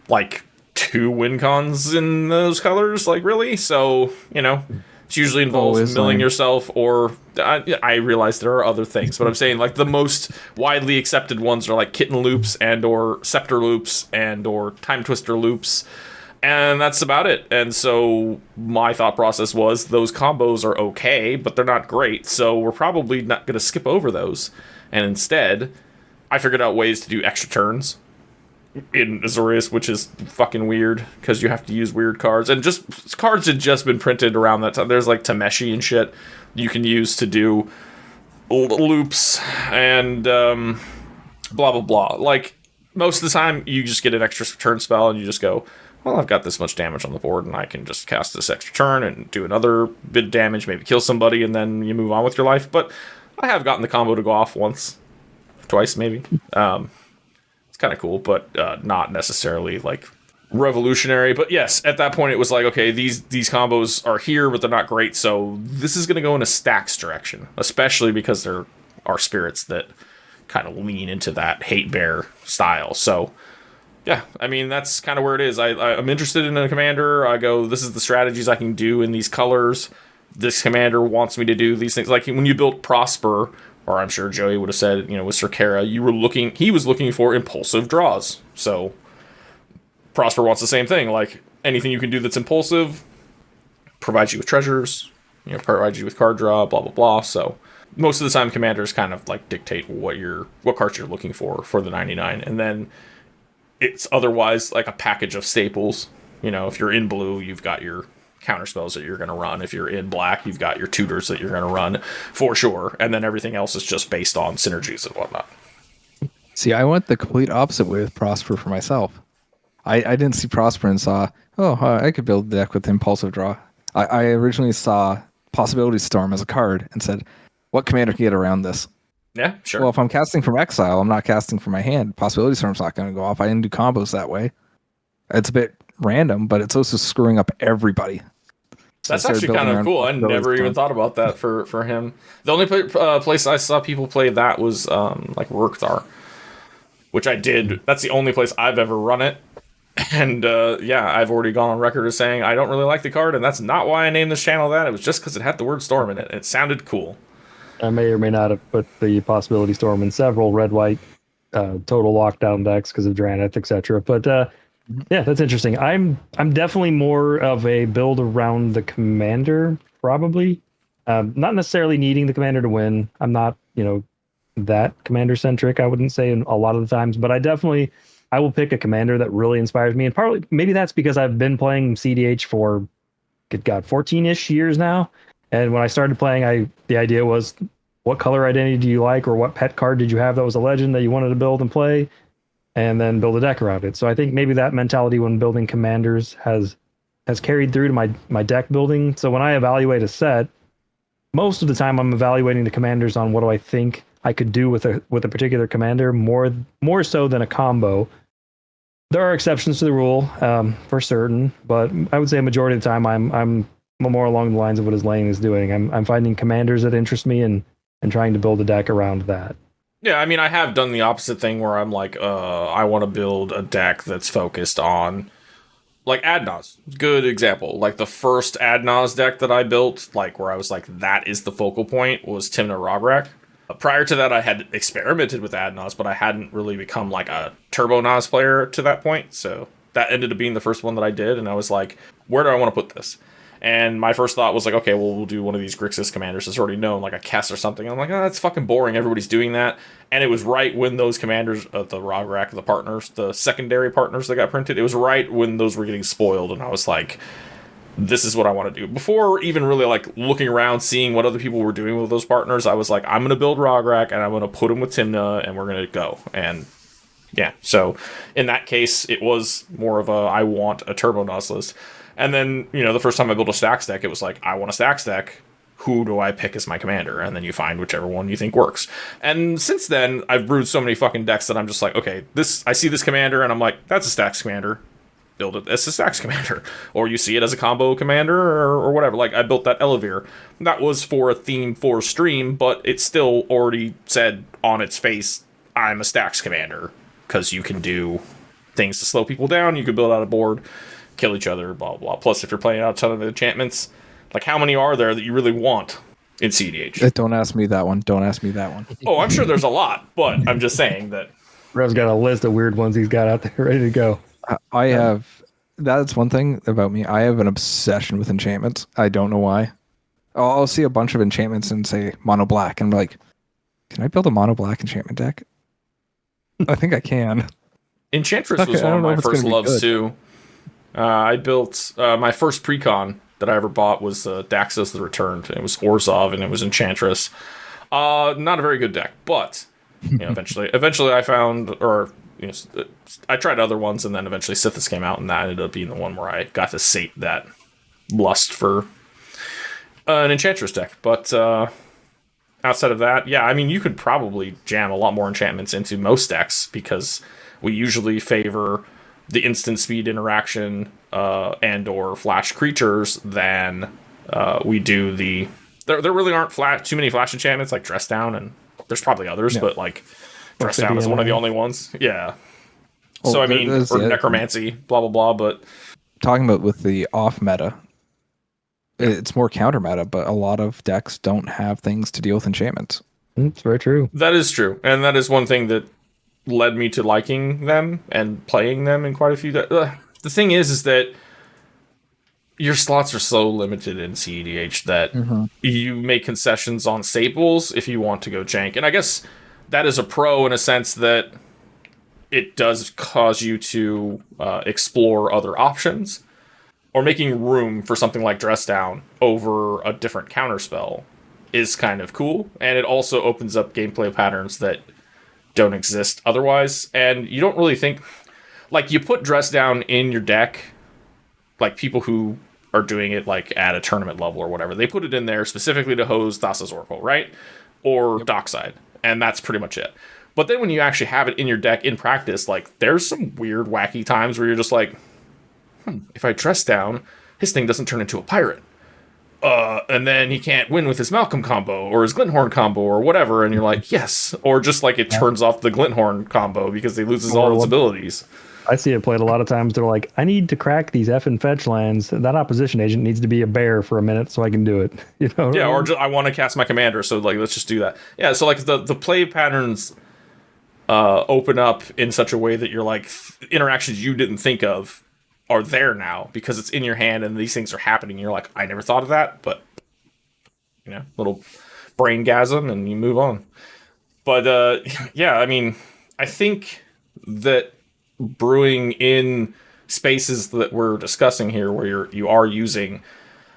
like 2 win cons in those colors, like really? So, it usually involves milling yourself, or I realize there are other things, but I'm saying like the most widely accepted ones are like Kitten loops and or Scepter loops and or Time Twister loops. And that's about it. And so my thought process was those combos are okay, but they're not great. So we're probably not going to skip over those. And instead, I figured out ways to do extra turns in Azorius, which is fucking weird because you have to use weird cards. And just cards had just been printed around that time. There's like Tameshi and shit you can use to do loops and blah, blah, blah. Like most of the time, you just get an extra turn spell and you just go, well, I've got this much damage on the board, and I can just cast this extra turn and do another bit of damage, maybe kill somebody, and then you move on with your life. But I have gotten the combo to go off once, twice, maybe. It's kind of cool, but not necessarily, like, revolutionary. But yes, at that point, it was like, okay, these combos are here, but they're not great, so this is going to go in a stacks direction, especially because there are spirits that kind of lean into that hate bear style. So yeah, I mean, that's kind of where it is. I'm interested in a commander. I go, this is the strategies I can do in these colors. This commander wants me to do these things. Like when you built Prosper, or I'm sure Joey would have said, with Circara, he was looking for impulsive draws. So Prosper wants the same thing. Like anything you can do that's impulsive provides you with treasures, provides you with card draw, blah, blah, blah. So most of the time, commanders kind of like dictate what cards you're looking for the 99. And then it's otherwise like a package of staples. If you're in blue, you've got your counter spells that you're going to run. If you're in black, you've got your tutors that you're going to run for sure. And then everything else is just based on synergies and whatnot. See, I went the complete opposite way with Prosper for myself. I didn't see Prosper and saw, I could build a deck with impulsive draw. I originally saw Possibility Storm as a card and said, what commander can get around this? Yeah, sure. Well, if I'm casting from exile, I'm not casting from my hand. Possibility Storm's not going to go off. I didn't do combos that way. It's a bit random, but it's also screwing up everybody. So that's actually kind of cool. I never even thought about that for him. The only place I saw people play that was like Rurkthar, which I did. That's the only place I've ever run it. And I've already gone on record as saying I don't really like the card, and that's not why I named this channel that. It was just because it had the word storm in it. It sounded cool. I may or may not have put the Possibility Storm in several red-white total lockdown decks because of Draneth, etc. But yeah, that's interesting. I'm definitely more of a build around the commander, probably. Not necessarily needing the commander to win. I'm not, that commander-centric, I wouldn't say a lot of the times. But I will pick a commander that really inspires me. And partly, maybe that's because I've been playing CDH for, good God, 14-ish years now. And when I started playing, the idea was, what color identity do you like, or what pet card did you have that was a legend that you wanted to build and play, and then build a deck around it. So I think maybe that mentality when building commanders has carried through to my deck building. So when I evaluate a set, most of the time I'm evaluating the commanders on what do I think I could do with a particular commander more so than a combo. There are exceptions to the rule, for certain, but I would say a majority of the time I'm more along the lines of what Izlain is doing. I'm finding commanders that interest me and trying to build a deck around that. Yeah, I mean, I have done the opposite thing where I'm like, I want to build a deck that's focused on like Adnos, good example. Like the first Adnos deck that I built, like where I was like, that is the focal point, was Tymna Rograk. Prior to that, I had experimented with Adnos, but I hadn't really become like a Turbo Nos player to that point. So that ended up being the first one that I did, and I was like, where do I want to put this? And my first thought was like, okay, well, we'll do one of these Grixis commanders that's already known, like a Kess or something. I'm like, oh, that's fucking boring. Everybody's doing that. And it was right when those commanders, the Rograk, the partners, the secondary partners that got printed, it was right when those were getting spoiled. And I was like, this is what I want to do. Before even really like looking around, seeing what other people were doing with those partners, I was like, I'm going to build Rograk and I'm going to put him with Tymna and we're going to go. And yeah, so in that case, it was more of a, I want a Turbo Nos list. And then, you know, the first time I built a stacks deck, it was like, I want a stacks deck. Who do I pick as my commander? And then you find whichever one you think works. And since then, I've brewed so many fucking decks that I'm just like, okay, I see this commander and I'm like, that's a stacks commander. Build it as a stacks commander. Or you see it as a combo commander or whatever. Like, I built that Elevir. That was for a theme for stream, but it still already said on its face, I'm a stacks commander. Because you can do things to slow people down. You can build out a board, kill each other, blah, blah. Plus, if you're playing out a ton of enchantments, like how many are there that you really want in CDH? Don't ask me that one. Oh, I'm sure there's a lot, but I'm just saying that. Rev's got a list of weird ones he's got out there ready to go. I have, that's one thing about me. I have an obsession with enchantments. I don't know why. I'll see a bunch of enchantments and say mono black. And I'm like, can I build a mono black enchantment deck? I think I can. Enchantress was one of my first loves too. I built my first precon that I ever bought was Daxos the Returned. It was Orzhov and it was Enchantress. Not a very good deck, but you know, eventually I found, or you know, I tried other ones, and then eventually Sithis came out, and that ended up being the one where I got to sate that lust for an Enchantress deck. But outside of that, yeah, I mean, you could probably jam a lot more enchantments into most decks because we usually favor the instant speed interaction and or flash creatures than we do the... There really aren't too many flash enchantments like Dress Down, and there's probably others, but like Dress Down is one of the only ones. Yeah. Well, so I mean, or Necromancy, blah, blah, blah, but... Talking about with the off meta, it's more counter meta, but a lot of decks don't have things to deal with enchantments. It's very true. That is true. And that is one thing that led me to liking them and playing them in quite a few. The thing is that your slots are so limited in CEDH that you make concessions on staples if you want to go jank. And I guess that is a pro in a sense that it does cause you to explore other options, or making room for something like Dress Down over a different counterspell is kind of cool. And it also opens up gameplay patterns that don't exist otherwise. And you don't really think, like, you put Dress Down in your deck, like people who are doing it like at a tournament level or whatever, they put it in there specifically to hose Thassa's Oracle, right? Or Dockside. And that's pretty much it. But then when you actually have it in your deck in practice, like, there's some weird, wacky times where you're just like, if I Dress Down, his thing doesn't turn into a pirate. And then he can't win with his Malcolm combo or his Glinthorn combo or whatever, and you're like, yes. Or just like it turns off the Glinthorn combo because he loses all its abilities. I see it played a lot of times. They're like, I need to crack these effing fetch lands. That opposition agent needs to be a bear for a minute so I can do it. You know? Yeah, or just, I want to cast my commander, so like let's just do that. Yeah, so like the play patterns open up in such a way that you're like, interactions you didn't think of are there now because it's in your hand and these things are happening. You're like, I never thought of that, but you know, little brain gasm and you move on. But yeah, I mean, I think that brewing in spaces that we're discussing here, where you are using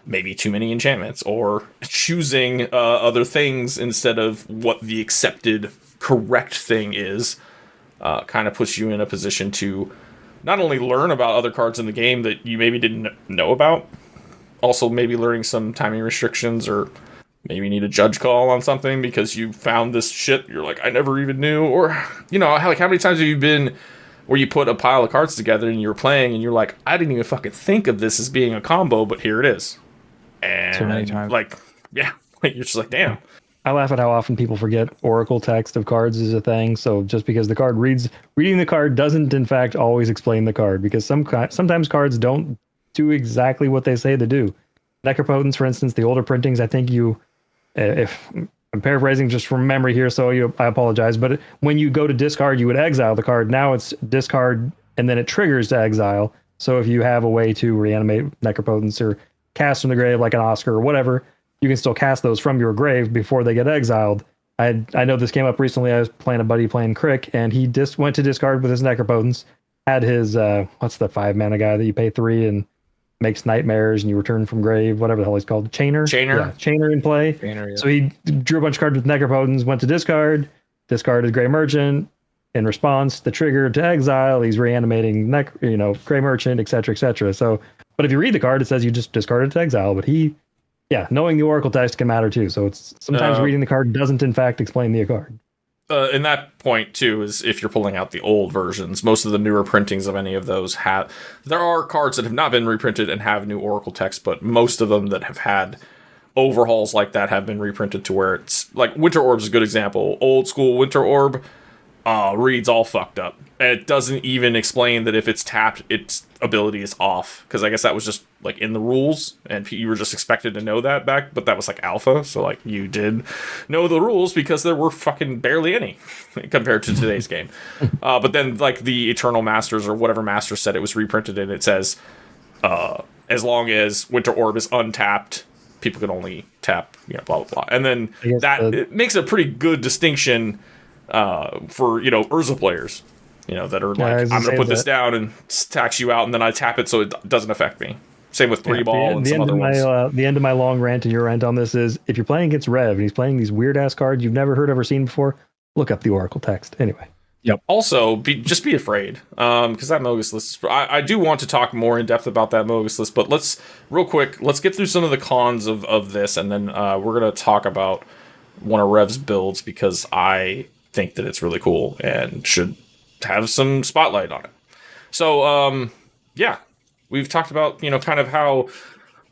maybe too many enchantments or choosing other things instead of what the accepted correct thing is, kind of puts you in a position to not only learn about other cards in the game that you maybe didn't know about, also maybe learning some timing restrictions, or maybe need a judge call on something because you found this shit you're like, I never even knew. Or, you know, like how many times have you been where you put a pile of cards together and you're playing and you're like, I didn't even fucking think of this as being a combo, but here it is. And so many times. Like, yeah, like you're just like, damn. I laugh at how often people forget oracle text of cards is a thing. So just because the card reading the card doesn't in fact always explain the card, because sometimes cards don't do exactly what they say they do. Necropotence, for instance, the older printings, I think if I'm paraphrasing just from memory here, so I apologize, but when you go to discard, you would exile the card. Now it's discard and then it triggers to exile. So if you have a way to reanimate Necropotence or cast from the grave like an Oscar or whatever, you can still cast those from your grave before they get exiled. I know this came up recently. I was playing a buddy playing Crick, and he went to discard with his Necropotence, had his, what's the 5-mana guy that you pay 3 and makes nightmares and you return from grave, whatever the hell he's called. Chainer? Yeah, Chainer in play. Chainer, yeah. So he drew a bunch of cards with Necropotence, went to discard, discarded Grey Merchant. In response, the trigger to exile, he's reanimating Grey Merchant, etc., etc. So, but if you read the card, it says you just discarded to exile, but knowing the oracle text can matter too. So it's sometimes reading the card doesn't in fact explain the card. And that point too is if you're pulling out the old versions, most of the newer printings of any of those there are cards that have not been reprinted and have new oracle text, but most of them that have had overhauls like that have been reprinted to where it's like Winter Orb is a good example. Old school Winter Orb reads all fucked up. And it doesn't even explain that if it's tapped, its ability is off. Because I guess that was just like in the rules, and you were just expected to know that back. But that was like alpha, so like you did know the rules because there were fucking barely any compared to today's game. But then like the Eternal Masters or whatever master set it was reprinted in, it says as long as Winter Orb is untapped, people can only tap, blah blah blah. And then it makes a pretty good distinction for Urza players. That are like, I'm going to put this down and tax you out, and then I tap it so it doesn't affect me. Same with 3-ball and some other ones. The end of my long rant and your rant on this is, if you're playing against Rev and he's playing these weird-ass cards you've never heard of or seen before, look up the Oracle text. Anyway. Yep. Also, just be afraid, because that Mogus list I do want to talk more in depth about that Mogus list, but let's get through some of the cons of this, and then we're going to talk about one of Rev's builds, because I think that it's really cool and should have some spotlight on it. So, we've talked about, kind of how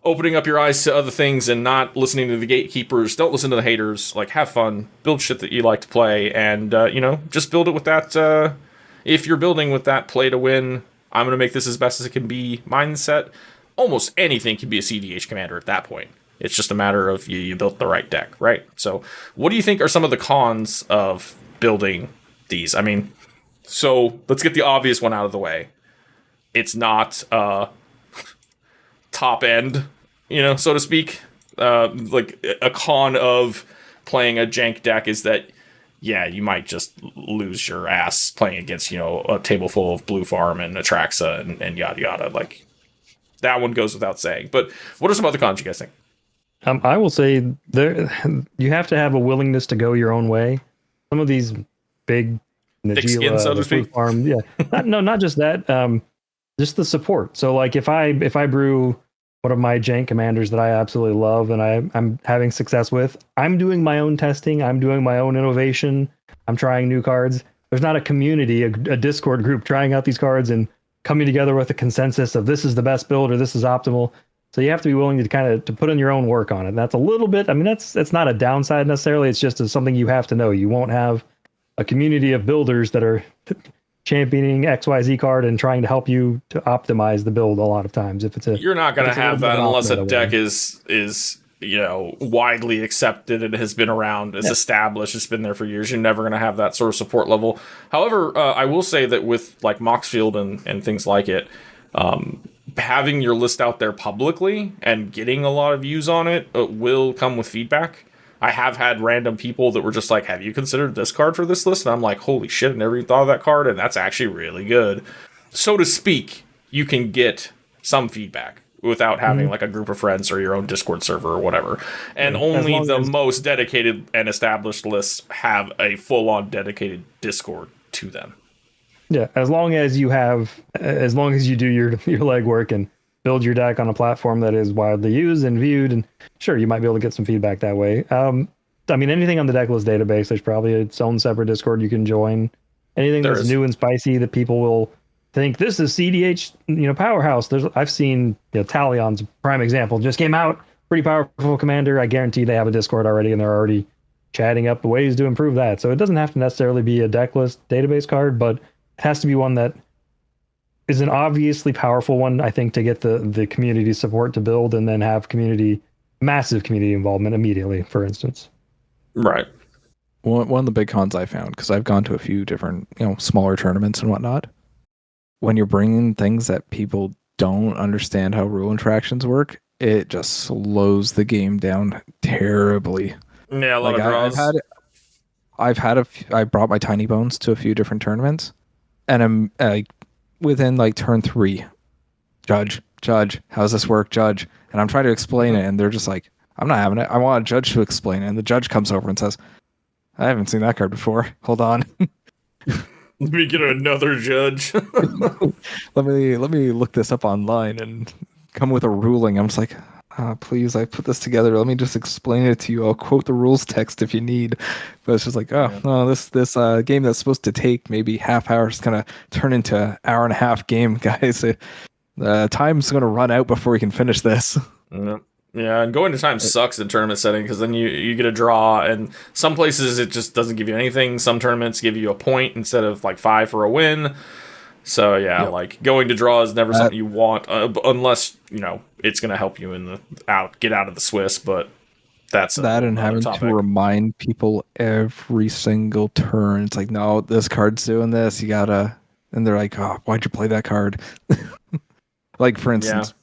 opening up your eyes to other things and not listening to the gatekeepers. Don't listen to the haters. Like, have fun, build shit that you like to play, and, just build it with that, if you're building with that play to win, I'm going to make this as best as it can be mindset. Almost anything can be a CDH commander at that point. It's just a matter of you built the right deck, right? So what do you think are some of the cons of building these? I mean, so let's get the obvious one out of the way. It's not top end, so to speak. Like a con of playing a jank deck is that, you might just lose your ass playing against, a table full of Blue Farm and Atraxa and yada yada. Like, that one goes without saying. But what are some other cons you guys think? I will say you have to have a willingness to go your own way. Some of these big thick skin, so to speak. Farm, not just that. Just the support. So like if I brew one of my jank commanders that I absolutely love and I'm having success with, I'm doing my own testing. I'm doing my own innovation. I'm trying new cards. There's not a community, a Discord group trying out these cards and coming together with a consensus of this is the best build or this is optimal. So you have to be willing to kind of to put in your own work on it. And that's a little bit, that's not a downside necessarily. It's just something you have to know. You won't have a community of builders that are championing XYZ card and trying to help you to optimize the build a lot of times. You're not going to have that unless a deck is widely accepted and has been around, is established, it's been there for years. You're never going to have that sort of support level. However, I will say that with like Moxfield and things like it, having your list out there publicly and getting a lot of views on it will come with feedback. I have had random people that were just like, have you considered this card for this list? And I'm like, holy shit, I never even thought of that card, and that's actually really good. So to speak, you can get some feedback without having like a group of friends or your own Discord server or whatever. And only the most dedicated and established lists have a full-on dedicated Discord to them. Yeah, as long as you do your legwork and build your deck on a platform that is widely used and viewed, and sure, you might be able to get some feedback that way. Anything on the Decklist database, there's probably its own separate Discord you can join. Anything that's new and spicy that people will think this is CDH, powerhouse. I've seen, Talion's prime example, just came out, pretty powerful commander. I guarantee they have a Discord already, and they're already chatting up ways to improve that. So it doesn't have to necessarily be a deck list database card, but it has to be one that is an obviously powerful one, I think, to get the community support to build and then have massive community involvement immediately, for instance. Right. One of the big cons I found, because I've gone to a few different, smaller tournaments and whatnot, when you're bringing things that people don't understand how rule interactions work, it just slows the game down terribly. Yeah, a lot of draws. I brought my tiny bones to a few different tournaments, and I'm within turn 3, judge, how's this work, judge? And I'm trying to explain it, and they're just like, I'm not having it. I want a judge to explain it. And the judge comes over and says, I haven't seen that card before. Hold on. Let me get another judge. let me look this up online and come with a ruling. I'm just like, please, I put this together. Let me just explain it to you. I'll quote the rules text if you need. But it's just like, this game that's supposed to take maybe half hour is gonna turn into an hour and a half game, guys. Time's gonna run out before we can finish this. Yeah, and going to time sucks in tournament setting because then you get a draw, and some places it just doesn't give you anything. Some tournaments give you a point instead of 5 for a win. So yeah, going to draw is never something you want unless it's going to help you get out of the Swiss. But that's that, and having to remind people every single turn. It's like, no, this card's doing this. You gotta, and they're like, oh, why'd you play that card? For instance. Yeah.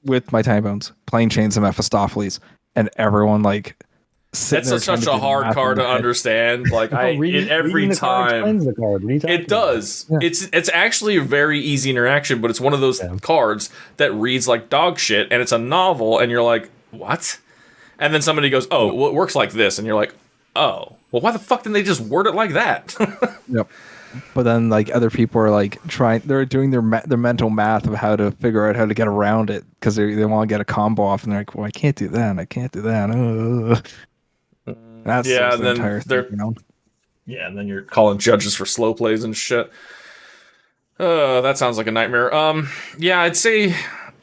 With my Tiny Bones, playing Chains of Mephistopheles, and everyone that's such a hard card to understand. Every time it does. Yeah. It's actually a very easy interaction, but it's one of those cards that reads like dog shit, and it's a novel, and you're like, what? And then somebody goes, oh, well, it works like this, and you're like, oh, well, why the fuck didn't they just word it like that? Yep. But then other people are they're doing their mental math of how to figure out how to get around it because they want to get a combo off, and they're like, well, I can't do that, and I can't do that. That's the entire thing, Yeah, and then you're calling judges for slow plays and shit. That sounds like a nightmare. Yeah, I'd say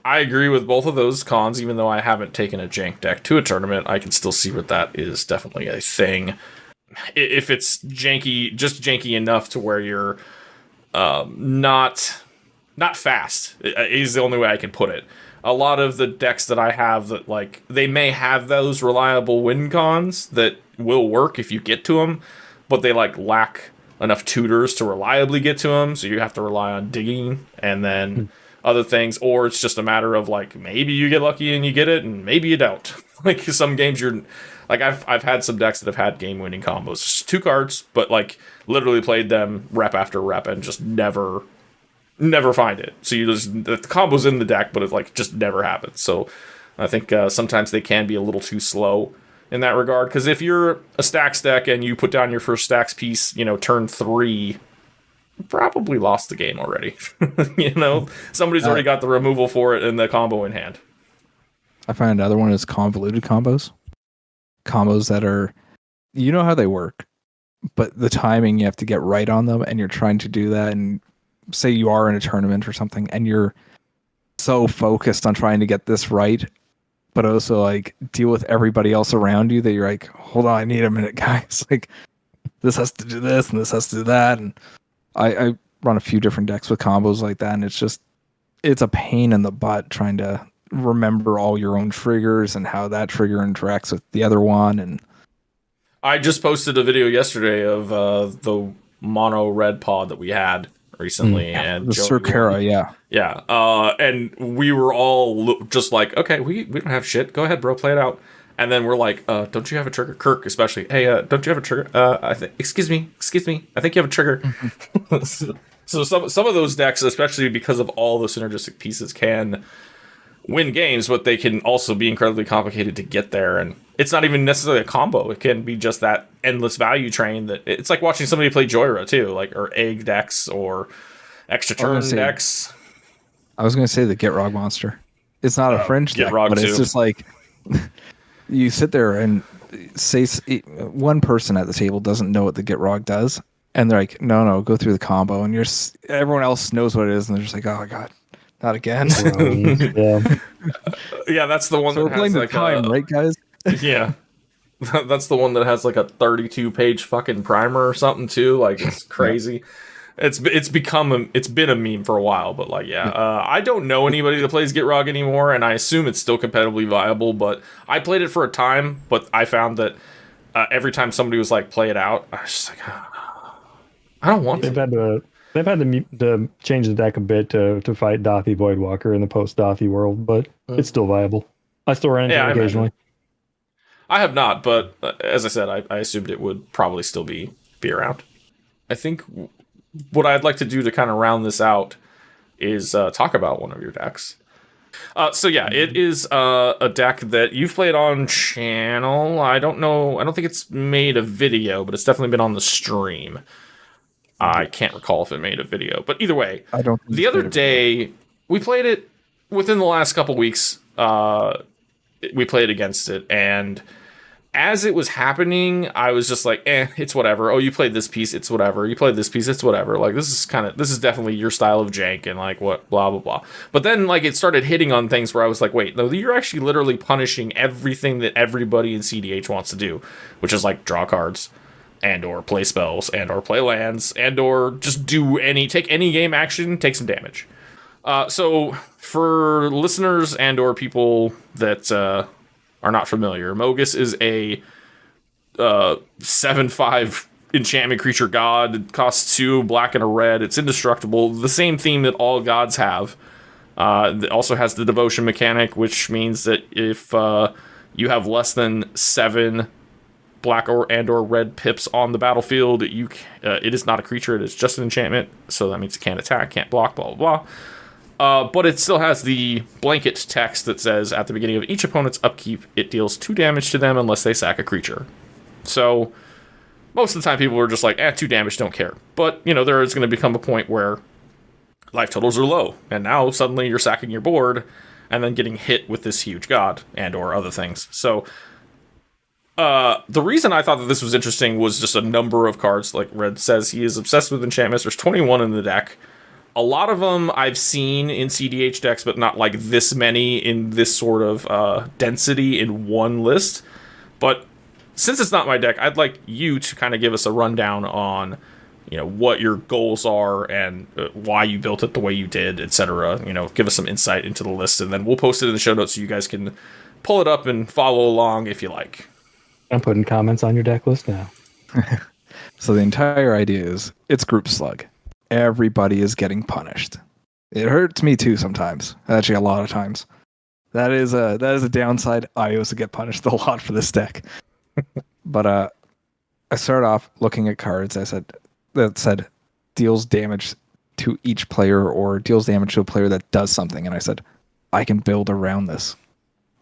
I agree with both of those cons, even though I haven't taken a jank deck to a tournament. I can still see what that is definitely a thing. If it's janky enough to where you're not fast is the only way I can put it. A lot of the decks that I have that they may have those reliable win cons that will work if you get to them, but they lack enough tutors to reliably get to them, so you have to rely on digging and then other things, or it's just a matter of maybe you get lucky and you get it, and maybe you don't. Some games you're I've had some decks that have had game-winning combos. Just 2 cards, but literally played them rep after rep and just never find it. So the combo's in the deck, but it just never happens. So I think sometimes they can be a little too slow in that regard. Because if you're a stacks deck and you put down your first stacks piece, turn 3, you probably lost the game already. Somebody's already got the removal for it and the combo in hand. I find another one is convoluted combos. Combos that are, how they work, but the timing you have to get right on them, and you're trying to do that, and say you are in a tournament or something, and you're so focused on trying to get this right, but also deal with everybody else around you that you're like, hold on, I need a minute, guys. This has to do this and this has to do that. And I run a few different decks with combos like that, and it's a pain in the butt trying to remember all your own triggers and how that trigger interacts with the other one. And I just posted a video yesterday of the mono red pod that we had recently, and the Circara, and we were all just okay, we don't have shit, go ahead, bro, play it out. And then we're like, don't you have a trigger? Kirk especially, hey, don't you have a trigger? Excuse me, I think you have a trigger. So some of those decks, especially because of all the synergistic pieces, can win games, but they can also be incredibly complicated to get there. And it's not even necessarily a combo. It can be just that endless value train that it's like watching somebody play Joyra too, or egg decks or extra turn decks. I was going to say the Get Rog monster. It's not a fringe deck, but too. It's just you sit there and say one person at the table doesn't know what the Get Rog does, and they're like, no, go through the combo, and everyone else knows what it is, and they're just like, oh god, not again. Yeah, that's the one. So that we're playing the time, right, guys? Yeah. That's the one that has like a 32-page fucking primer or something too. Like it's crazy. Yeah. It's been a meme for a while, but like I don't know anybody that plays Gitrog anymore, and I assume it's still competitively viable. But I played it for a time, but I found that every time somebody was like, "Play it out," I was just like, I don't want to. They've had to change the deck a bit to fight Dothy Voidwalker in the post Dothy world, but it's still viable. I still run into it occasionally. I have not, but as I said, I assumed it would probably still be around. I think what I'd like to do to kind of round this out is talk about one of your decks. It is a deck that you've played on channel. I don't think it's made a video, but it's definitely been on the stream. I can't recall if it made a video, but either way, I don't. The other day, we played it within the last couple weeks. We played against it, and as it was happening, I was just like, it's whatever. Oh, you played this piece, it's whatever. You played this piece, it's whatever. Like, this is definitely your style of jank, and like, what, blah, blah, blah. But then, like, it started hitting on things where I was like, wait, no, you're actually literally punishing everything that everybody in CDH wants to do, which is, like, draw cards, and or play spells, and or play lands, and or just take any game action, take some damage. So, for listeners and or people that are not familiar, Mogus is a 7/5 enchantment creature god. It costs 2 black and a red. It's indestructible. The same theme that all gods have. It also has the devotion mechanic, which means that if you have less than 7 black or red pips on the battlefield, it is not a creature. It is just an enchantment. So that means it can't attack, can't block, blah, blah, blah. But it still has the blanket text that says, at the beginning of each opponent's upkeep, it deals 2 damage to them unless they sack a creature. So, most of the time people are just like, 2 damage, don't care. But, there is going to become a point where life totals are low, and now suddenly you're sacking your board, and then getting hit with this huge god, and or other things. So, the reason I thought that this was interesting was just a number of cards. Like Red says, he is obsessed with enchantments. There's 21 in the deck. A lot of them I've seen in CDH decks, but not like this many in this sort of density in one list. But since it's not my deck, I'd like you to kind of give us a rundown on, what your goals are and why you built it the way you did, etc. Give us some insight into the list, and then we'll post it in the show notes so you guys can pull it up and follow along if you like. I'm putting comments on your deck list now. So the entire idea is it's group slug. Everybody is getting punished. It hurts me too sometimes. Actually, a lot of times. That is a downside. I also get punished a lot for this deck. But I started off looking at cards. That said deals damage to each player or deals damage to a player that does something. And I said, I can build around this.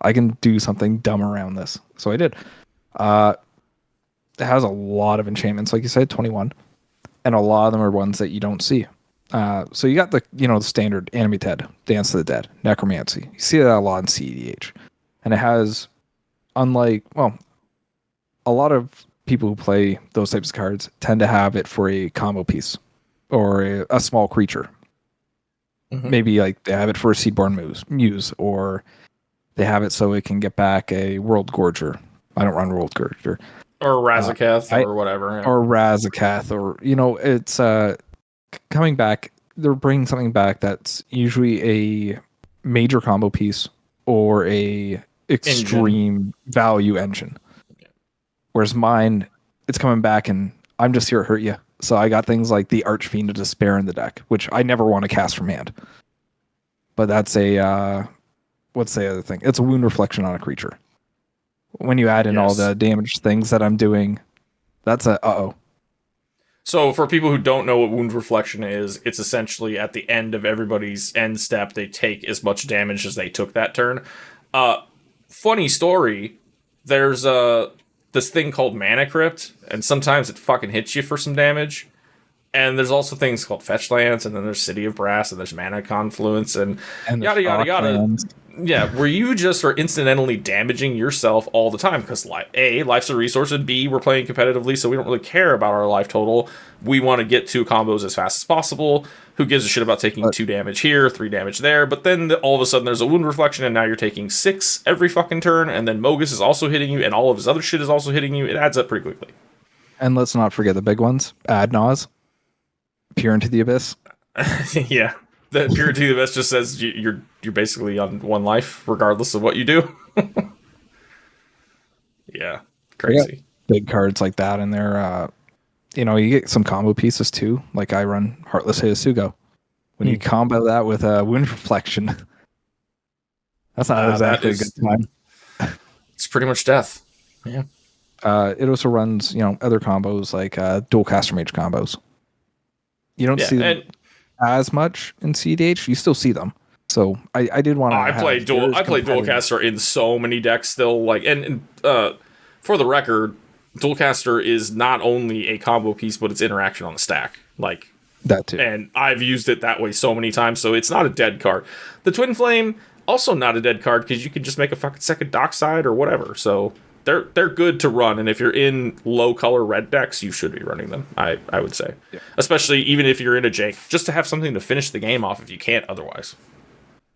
I can do something dumb around this. So I did. It has a lot of enchantments, like you said, 21. And a lot of them are ones that you don't see. So you got the standard Animate Dead, Dance to the Dead, Necromancy. You see that a lot in CEDH. And it has, a lot of people who play those types of cards tend to have it for a combo piece or a small creature. Mm-hmm. Maybe like they have it for a Seedborn Muse, or they have it so it can get back a World Gorger. I don't run World Gorger. Or Razakath or whatever. Yeah. Or Razakath, or, it's coming back. They're bringing something back that's usually a major combo piece or a extreme value engine. Yeah. Whereas mine, it's coming back and I'm just here to hurt you. So I got things like the Archfiend of Despair in the deck, which I never want to cast from hand. But that's a, what's the other thing? It's a wound reflection on a creature. When you add in all the damage things that I'm doing, that's a uh-oh. So for people who don't know what wound reflection is, it's essentially at the end of everybody's end step, they take as much damage as they took that turn. Funny story, there's this thing called Mana Crypt, and sometimes it fucking hits you for some damage. And there's also things called Fetch Lands, and then there's City of Brass, and there's Mana Confluence, and yada, yada, yada. Yeah, where you just are incidentally damaging yourself all the time because A, life's a resource, and B, we're playing competitively, so we don't really care about our life total. We want to get to combos as fast as possible. Who gives a shit about taking 2 damage here, 3 damage there? But then all of a sudden there's a wound reflection, and now you're taking 6 every fucking turn, and then Mogus is also hitting you, and all of his other shit is also hitting you. It adds up pretty quickly. And let's not forget the big ones. Ad Nause, Peer into the Abyss. Yeah. The Purity of the Best just says you're basically on 1 life, regardless of what you do. Yeah, crazy. Big cards like that in there. You get some combo pieces too. Like I run Heartless Hisugo. When you combo that with a Wind Reflection, that's not exactly a good time. It's pretty much death. Yeah. It also runs, other combos like Dual Caster Mage combos. You don't see them as much in CDH. You still see them. So I did want to. I play Dual Caster in so many decks still. And for the record, Dual Caster is not only a combo piece, but it's interaction on the stack. That too. And I've used it that way so many times, so it's not a dead card. The Twin Flame, also not a dead card, because you can just make a fucking second Dockside or whatever. So they're good to run, and if you're in low color red decks, you should be running them, I would say. Yeah. Especially even if you're in a Jank, just to have something to finish the game off if you can't otherwise.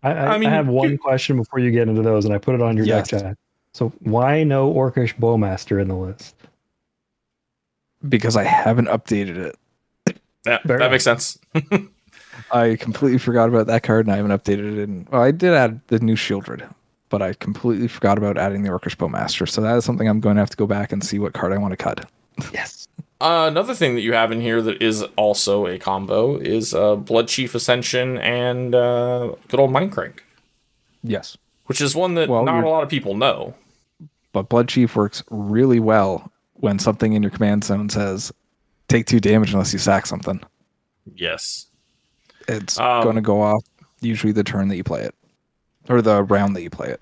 I have one question before you get into those, and I put it on your deck chat. So why no Orcish Bowmaster in the list? Because I haven't updated it. Yeah, that makes sense. I completely forgot about that card, and I haven't updated it. I did add the new Shieldred, but I completely forgot about adding the Orcish Bowmaster. So that is something I'm going to have to go back and see what card I want to cut. Yes. Another thing that you have in here that is also a combo is Blood Chief Ascension and good old Mindcrank. Yes. Which is one that not a lot of people know. But Blood Chief works really well when something in your command zone says, take 2 damage unless you sack something. Yes. It's going to go off usually the turn that you play it. Or the round that you play it.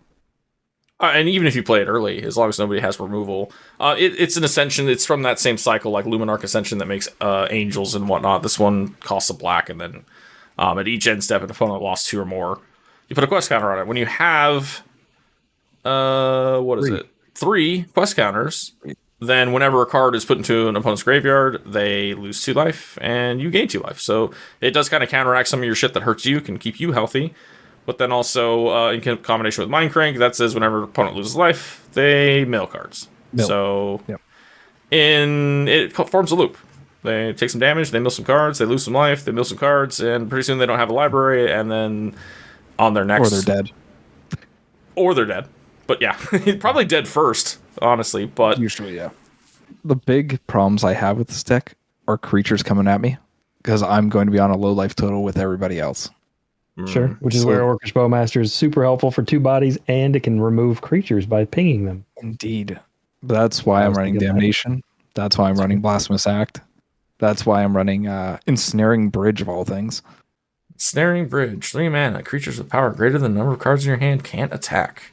And even if you play it early, as long as nobody has removal. It's an Ascension. It's from that same cycle, like Luminarch Ascension, that makes Angels and whatnot. This one costs a black, and then at each end step, an opponent lost 2 or more. You put a quest counter on it. When you have, 3 quest counters, then whenever a card is put into an opponent's graveyard, they lose 2 life, and you gain 2 life. So it does kind of counteract some of your shit that hurts you, can keep you healthy. But then also, in combination with Mindcrank, that says whenever an opponent loses life, they mill cards. So it forms a loop. They take some damage, they mill some cards, they lose some life, they mill some cards, and pretty soon they don't have a library, and then on their next... Or they're dead. Or they're dead. But yeah, probably dead first, honestly. But usually, yeah. The big problems I have with this deck are creatures coming at me, because I'm going to be on a low life total with everybody else. Sure, which is where Orcish Bowmaster is super helpful for 2 bodies, and it can remove creatures by pinging them. Indeed. But that's why I'm running Damnation. That's why I'm running Blasphemous Act. That's why I'm running Ensnaring Bridge, of all things. Ensnaring Bridge. 3 mana. Creatures with power greater than the number of cards in your hand can't attack.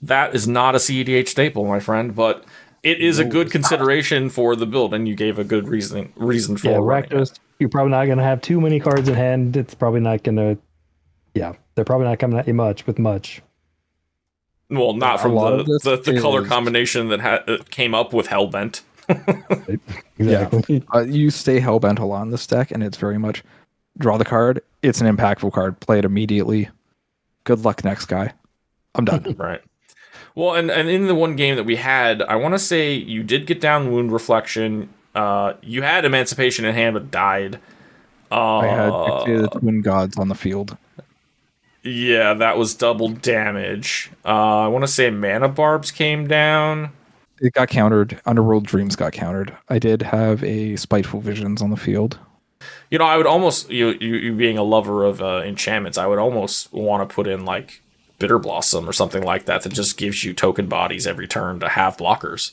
That is not a CEDH staple, my friend, but it is a good consideration for the build, and you gave a good reason for Rakdos, you're probably not going to have too many cards in hand. It's probably not going to... Yeah, they're probably not coming at you with much. Well, not from the color combination that came up with Hellbent. Exactly. Yeah. You stay Hellbent a lot in this deck, and it's very much draw the card. It's an impactful card. Play it immediately. Good luck, next guy. I'm done. Right. Well, and in the one game that we had, I want to say you did get down Wound Reflection. You had Emancipation in hand, but died. I had the Twin Gods on the field. Yeah, that was double damage. I want to say Mana Barbs came down. It got countered. Underworld Dreams got countered. I did have a Spiteful Visions on the field. I would almost, you being a lover of enchantments, I would almost want to put in like Bitter Blossom or something like that just gives you token bodies every turn to have blockers.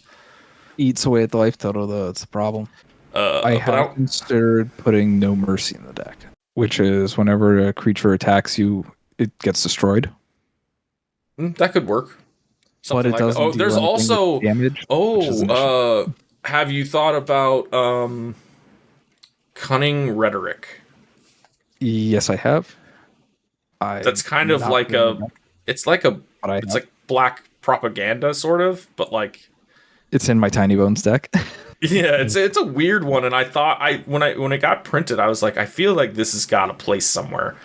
Eats away at the life total, though. That's the problem. I have considered putting No Mercy in the deck, which is whenever a creature attacks you, it gets destroyed. That could work. Something but it doesn't. Oh, there's also damage. Have you thought about Cunning Rhetoric? Yes, I have. That's kind of like a it's like a What I it's have. like black propaganda sort of, but like It's in my Tiny Bones deck. yeah, it's a weird one. And I thought when it got printed, I was like, I feel like this has got a place somewhere.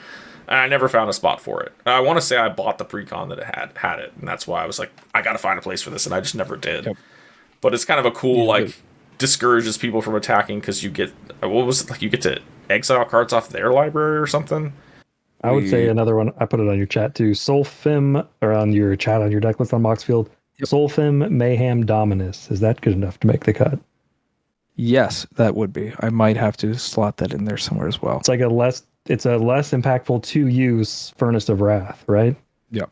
And I never found a spot for it. I want to say I bought the pre-con that it had it, and that's why I was like, I got to find a place for this, and I just never did. Yep. But it's kind of a cool, Yeah, like, discourages people from attacking because you get, what was it, like, you get to exile cards off their library or something? I would say another one. I put it on your chat too. Solfim, or on your chat on your deck list on Moxfield. Yep. Solfim Mayhem Dominus. Is that good enough to make the cut? Yes, that would be. I might have to slot that in there somewhere as well. It's like a less impactful to use Furnace of Wrath, right? Yep.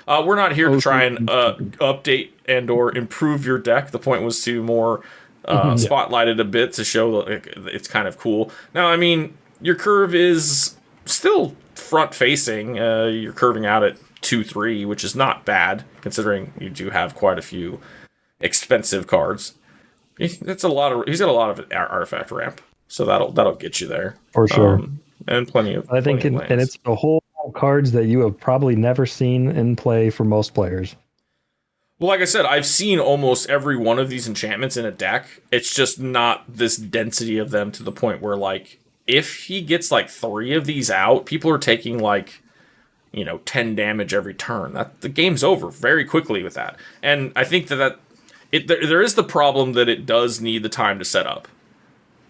We're not here to try and update and or improve your deck. The point was to more spotlight it a bit to show that it's kind of cool. Now, I mean, your curve is still front facing. You're curving out at 2-3, which is not bad considering you do have quite a few expensive cards. He's got a lot of artifact ramp, so that'll get you there For sure. and plenty of. I think, and it's the whole cards that you have probably never seen in play for most players. Well, like I said, I've seen almost every one of these enchantments in a deck. It's just not this density of them to the point where, like, if he gets like 3 of these out, people are taking like, 10 damage every turn. The game's over very quickly with that. And I think that there is the problem that it does need the time to set up.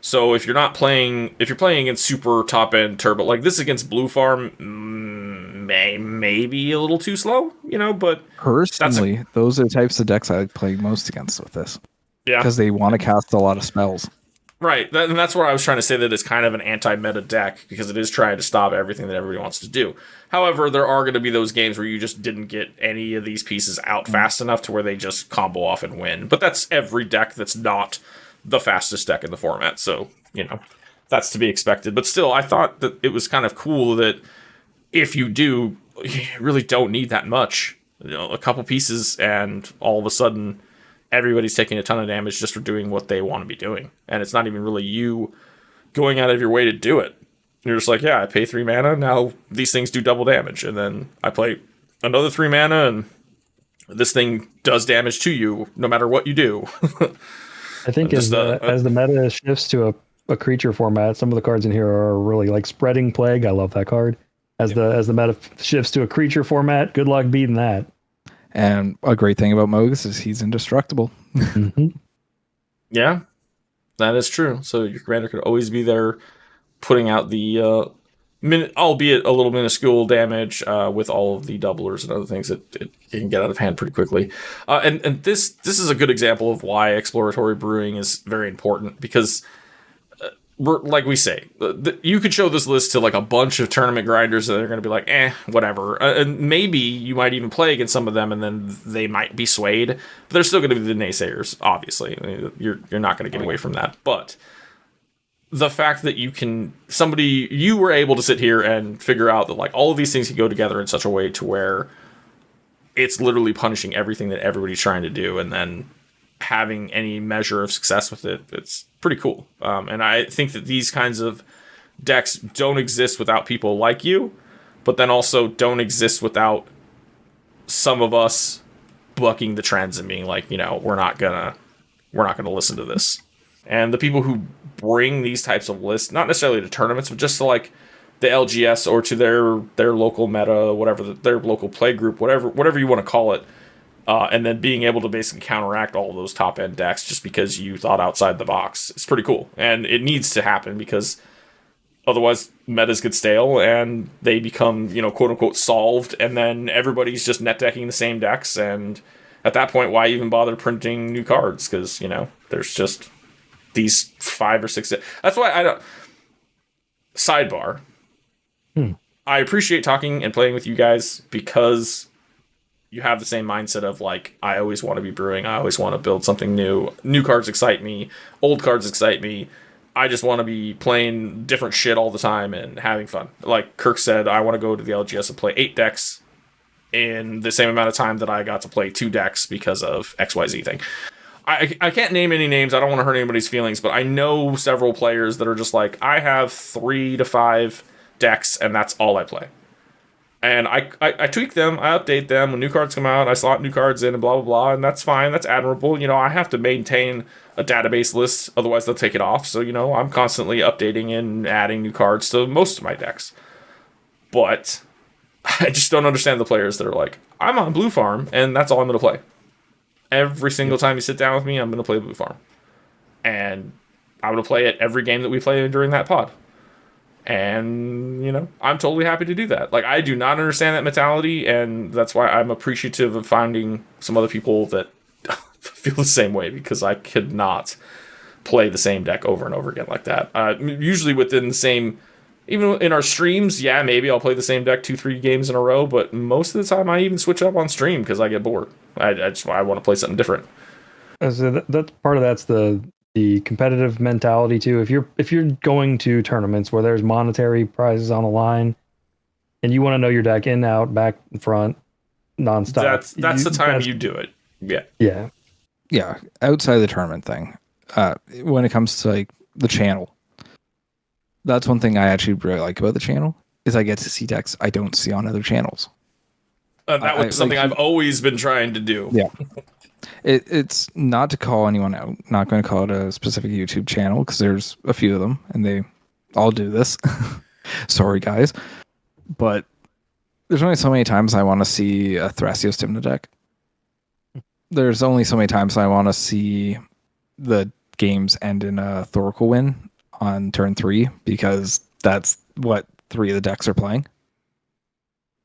So if you're playing against super top end turbo, like this against Blue Farm, maybe a little too slow, but Personally, those are the types of decks I like playing most against with this. Yeah. Because they want to cast a lot of spells. Right, and that's where I was trying to say that it's kind of an anti-meta deck, because it is trying to stop everything that everybody wants to do. However, there are going to be those games where you just didn't get any of these pieces out fast enough to where they just combo off and win. But that's every deck that's not the fastest deck in the format, so, that's to be expected. But still, I thought that it was kind of cool that if you do, you really don't need that much. A couple pieces, and all of a sudden everybody's taking a ton of damage just for doing what they want to be doing. And it's not even really you going out of your way to do it. You're just like, yeah, I pay 3 mana, now these things do double damage. And then I play another 3 mana, and this thing does damage to you no matter what you do. I think as the meta shifts to a creature format, some of the cards in here are really like Spreading Plague. I love that card. As the meta shifts to a creature format, good luck beating that. And a great thing about Mogus is he's indestructible. Mm-hmm. Yeah, that is true. So your commander could always be there putting out the, albeit a little minuscule damage with all of the doublers and other things that it can get out of hand pretty quickly. And this is a good example of why exploratory brewing is very important, because like we say, you could show this list to like a bunch of tournament grinders and they're going to be like, whatever. And maybe you might even play against some of them and then they might be swayed, but they're still going to be the naysayers, obviously. I mean, you're not going to get away from that. But the fact that you were able to sit here and figure out that like all of these things can go together in such a way to where it's literally punishing everything that everybody's trying to do, and then having any measure of success with it, it's pretty cool. And I think that these kinds of decks don't exist without people like you, but then also don't exist without some of us bucking the trends and being like, we're not gonna listen to this. And the people who bring these types of lists, not necessarily to tournaments, but just to like the LGS or to their local meta, whatever, their local play group, whatever you want to call it. And then being able to basically counteract all of those top end decks just because you thought outside the box. It's pretty cool. And it needs to happen, because otherwise metas get stale and they become, quote unquote solved. And then everybody's just net decking the same decks. And at that point, why even bother printing new cards? Because, there's just these 5 or 6. That's why I don't. Sidebar. I appreciate talking and playing with you guys because you have the same mindset of like, I always want to be brewing. I always want to build something new. New cards excite me. Old cards excite me. I just want to be playing different shit all the time and having fun. Like Kirk said, I want to go to the LGS and play 8 decks in the same amount of time that I got to play 2 decks because of XYZ thing. I can't name any names. I don't want to hurt anybody's feelings, but I know several players that are just like, I have 3 to 5 decks and that's all I play. And I tweak them, I update them when new cards come out, I slot new cards in and blah blah blah, and that's fine, that's admirable. I have to maintain a database list, otherwise they'll take it off. So I'm constantly updating and adding new cards to most of my decks. But I just don't understand the players that are like, I'm on Blue Farm and that's all I'm gonna play. Every single time you sit down with me, I'm gonna play Blue Farm, and I'm gonna play it every game that we play during that pod. And, I'm totally happy to do that. Like, I do not understand that mentality, and that's why I'm appreciative of finding some other people that feel the same way, because I could not play the same deck over and over again like that. Usually within the same, even in our streams, yeah, maybe I'll play the same deck 2-3 games in a row, but most of the time I even switch up on stream because I get bored. I want to play something different. So that's part of that's the competitive mentality too. If you're going to tournaments where there's monetary prizes on the line, and you want to know your deck in, out, back, and front, nonstop, that's the time you do it. Yeah. Outside of the tournament thing, when it comes to like the channel, that's one thing I actually really like about the channel is I get to see decks I don't see on other channels. That was something I've always been trying to do. Yeah. It's not to call anyone out. Not going to call it a specific YouTube channel because there's a few of them and they all do this. Sorry, guys. But there's only so many times I want to see a Thrasios Tymna deck. There's only so many times I want to see the games end in a Thoracle win on turn 3 because that's what 3 of the decks are playing.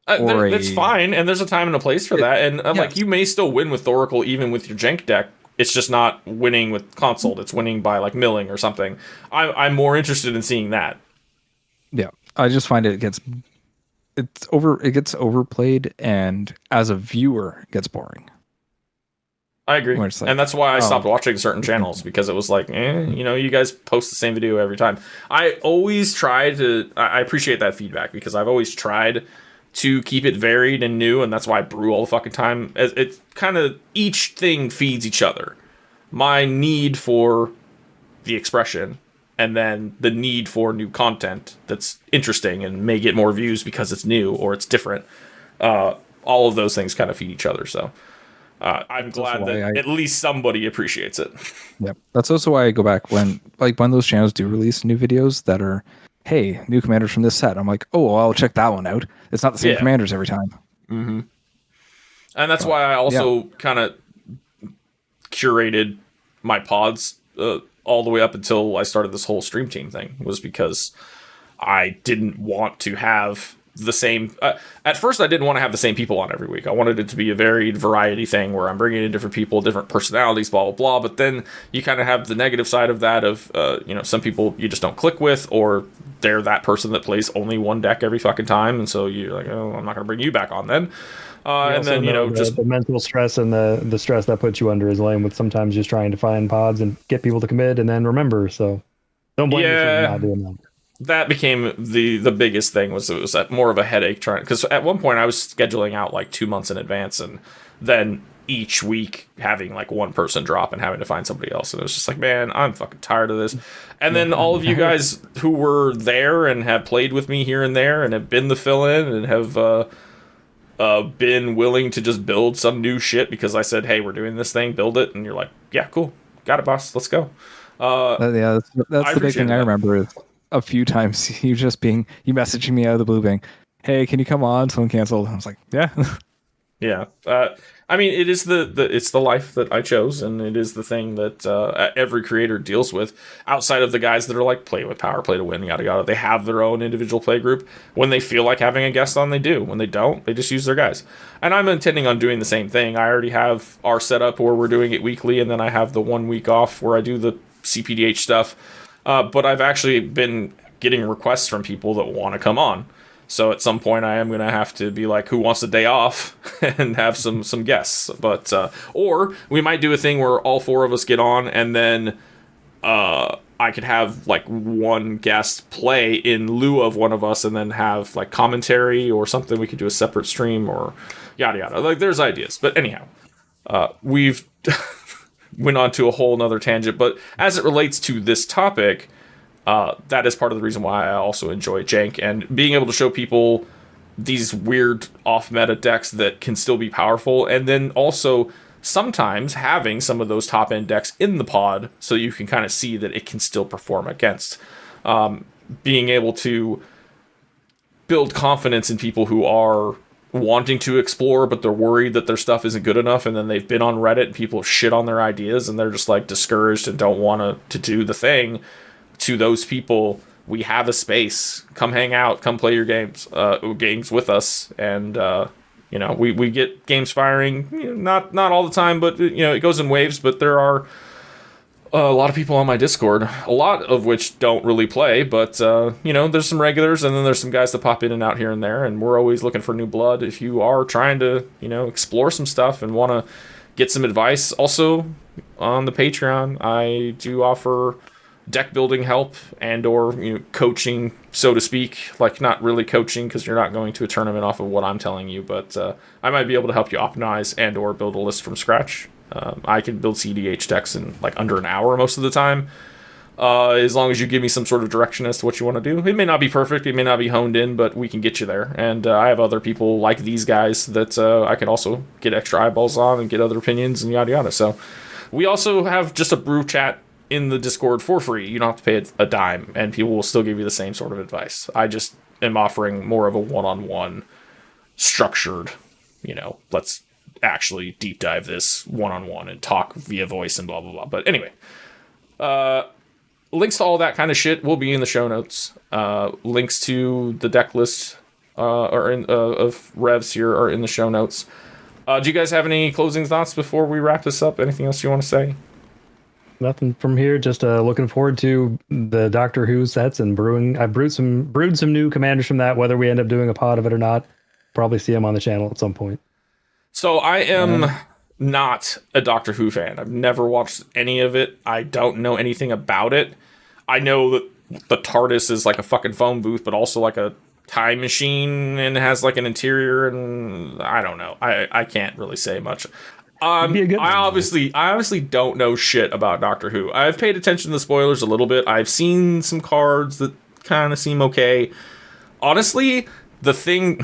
That's fine, and there's a time and a place for that. And like, you may still win with Thoracle even with your Jank deck. It's just not winning with Consult. It's winning by like milling or something. I'm more interested in seeing that. Yeah, I just find it gets overplayed, and as a viewer, it gets boring. I agree, like, and that's why I stopped watching certain channels, because it was like, you guys post the same video every time. I always try to. I appreciate that feedback, because I've always tried to keep it varied and new, and that's why I brew all the fucking time. It's kind of, each thing feeds each other. My need for the expression, and then the need for new content that's interesting and may get more views because it's new or it's different. All of those things kind of feed each other. So I'm glad that at least somebody appreciates it. Yep. That's also why I go back when those channels do release new videos that are, hey, new commanders from this set. I'm like, oh, well, I'll check that one out. It's not the same commanders every time. Mm-hmm. And that's why I also kind of curated my pods all the way up until I started this whole stream team thing, was because I didn't want to have the same. At first, I didn't want to have the same people on every week. I wanted it to be a varied variety thing where I'm bringing in different people, different personalities, blah, blah, blah. But then you kind of have the negative side of that of, some people you just don't click with, or they're that person that plays only one deck every fucking time. And so you're like, oh, I'm not going to bring you back on then. And then, just the mental stress and the stress that puts you under is lame with sometimes just trying to find pods and get people to commit and then remember. So don't blame me for not doing that. That became the biggest thing. Was it was more of a headache trying, because at one point I was scheduling out like 2 months in advance, and then each week having like one person drop and having to find somebody else, and it was just like, man, I'm fucking tired of this. And then all of you guys who were there and have played with me here and there and have been the fill-in and have been willing to just build some new shit because I said, hey, we're doing this thing, build it, and you're like, yeah, cool, got it, boss, let's go. That's the big thing I remember is a few times you messaging me out of the blue being, hey, can you come on? Someone canceled. I was like, yeah. Yeah. I mean, it is it's the life that I chose, and it is the thing that every creator deals with, outside of the guys that are like, play with power, play to win, yada yada. They have their own individual play group. When they feel like having a guest on, they do. When they don't, they just use their guys. And I'm intending on doing the same thing. I already have our setup where we're doing it weekly, and then I have the 1 week off where I do the CPDH stuff. But I've actually been getting requests from people that want to come on. So at some point I am going to have to be like, who wants a day off, and have some guests. But or we might do a thing where all 4 of us get on, and then I could have like one guest play in lieu of one of us, and then have like commentary or something. We could do a separate stream or yada yada. Like, there's ideas. But anyhow, we've went on to a whole nother tangent. But as it relates to this topic, that is part of the reason why I also enjoy Jank, and being able to show people these weird off-meta decks that can still be powerful, and then also sometimes having some of those top-end decks in the pod so you can kind of see that it can still perform against. Being able to build confidence in people who are wanting to explore, but they're worried that their stuff isn't good enough, and then they've been on Reddit and people shit on their ideas and they're just like discouraged and don't want to do the thing. To those people, we have a space. Come hang out, come play your games with us, and we get games firing, not all the time, but it goes in waves. But there are a lot of people on my Discord, a lot of which don't really play, but there's some regulars, and then there's some guys that pop in and out here and there, and we're always looking for new blood. If you are trying to explore some stuff and want to get some advice, also on the Patreon, I do offer deck building help and or coaching, so to speak. Like, not really coaching because you're not going to a tournament off of what I'm telling you, but I might be able to help you optimize and or build a list from scratch. I can build CDH decks in like under an hour most of the time, as long as you give me some sort of direction as to what you want to do. It may not be perfect, it may not be honed in, but we can get you there. And I have other people like these guys that I can also get extra eyeballs on and get other opinions and yada yada. So we also have just a brew chat in the Discord for free. You don't have to pay a dime, and people will still give you the same sort of advice. I just am offering more of a one-on-one structured, let's actually deep dive this one-on-one and talk via voice and blah blah blah. But anyway, links to all that kind of shit will be in the show notes. Links to the deck list of revs here are in the show notes. Do you guys have any closing thoughts before we wrap this up? Anything else you want to say? Nothing from here. Just looking forward to the Doctor Who sets and brewing. I brewed some new commanders from that. Whether we end up doing a pod of it or not, probably see them on the channel at some point. So I am not a Doctor Who fan. I've never watched any of it. I don't know anything about it. I know that the TARDIS is like a fucking phone booth, but also like a time machine and has like an interior, and I don't know. I can't really say much. I obviously don't know shit about Doctor Who. I've paid attention to the spoilers a little bit. I've seen some cards that kind of seem okay. Honestly, the thing,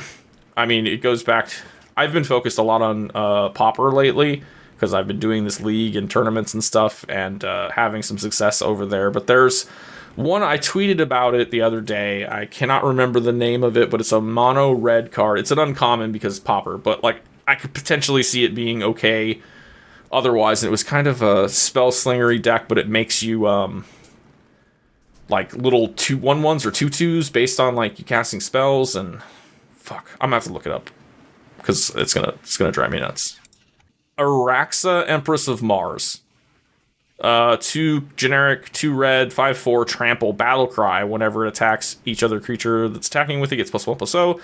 it goes back. I've been focused a lot on Pauper lately because I've been doing this league and tournaments and stuff and having some success over there. But there's one, I tweeted about it the other day. I cannot remember the name of it, but it's a mono red card. It's an uncommon because Pauper, but like, I could potentially see it being okay otherwise. And it was kind of a spell slingery deck, but it makes you like little 2/1/1s or 2/2s based on like you casting spells, and fuck, I'm gonna have to look it up because it's gonna drive me nuts. Araxa, Empress of Mars. 2 generic, 2 red, 5/4 trample battle cry. Whenever it attacks each other creature that's attacking with it, gets +1/+0.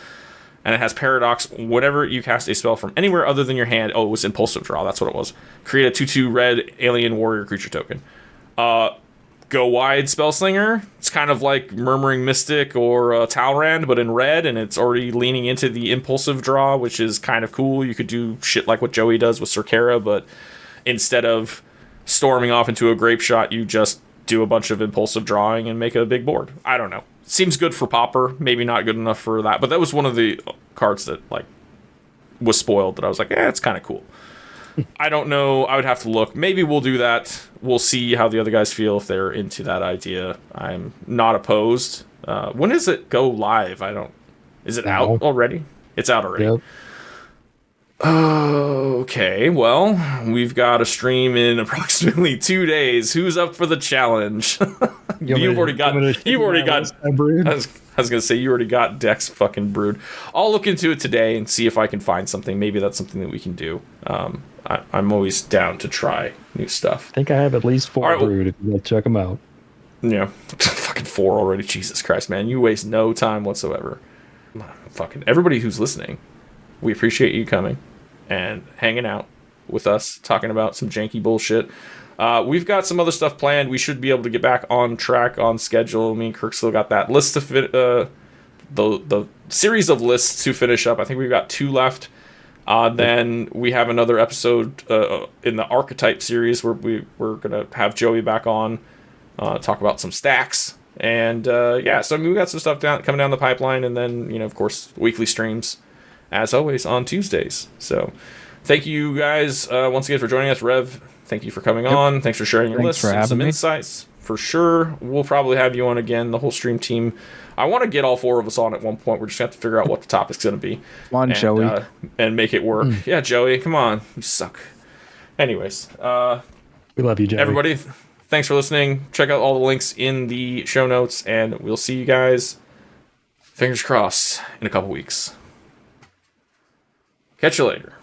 And it has Paradox. Whenever you cast a spell from anywhere other than your hand, it was Impulsive Draw, that's what it was. Create a 2/2 red alien warrior creature token. Go wide Spellslinger. It's kind of like Murmuring Mystic or Talrand, but in red, and it's already leaning into the Impulsive Draw, which is kind of cool. You could do shit like what Joey does with Cerkera, but instead of storming off into a grape shot, you just do a bunch of impulsive drawing and make a big board. I don't know. Seems good for Pauper, maybe not good enough for that, but that was one of the cards that like was spoiled that I was like, it's kind of cool. I don't know. I would have to look. Maybe we'll do that. We'll see how the other guys feel if they're into that idea. I'm not opposed. When does it go live? Is it out already? It's out already. Yep. Okay, well, we've got a stream in approximately 2 days. Who's up for the challenge? You've already got. I was gonna say you already got decks fucking brewed. I'll look into it today and see if I can find something. Maybe that's something that we can do. I'm always down to try new stuff. I think I have at least 4 brewed. If you want to check them out. Yeah, fucking 4 already. Jesus Christ, man, you waste no time whatsoever. Fucking everybody who's listening, we appreciate you coming and hanging out with us, talking about some janky bullshit. We've got some other stuff planned. We should be able to get back on track, on schedule. Me and Kirk still got that list to fit, the series of lists to finish up. I think we've got 2 left. Then we have another episode in the Archetype series where we're going to have Joey back on, talk about some stacks. And yeah, so we got some stuff coming down the pipeline, and then of course, weekly streams, as always, on Tuesdays. So thank you guys once again for joining us. Rev, thank you for coming on. Thanks for sharing your Thanks list for and having some me. insights. For sure, we'll probably have you on again, the whole stream team. I want to get all 4 of us on at one point. We're just going to have to figure out what the topic's going to be. Come on, Joey. And make it work. Yeah, Joey, come on. You suck. Anyways, We love you, Joey. everybody, thanks for listening. Check out all the links in the show notes, and we'll see you guys, fingers crossed, in a couple weeks. Catch you later.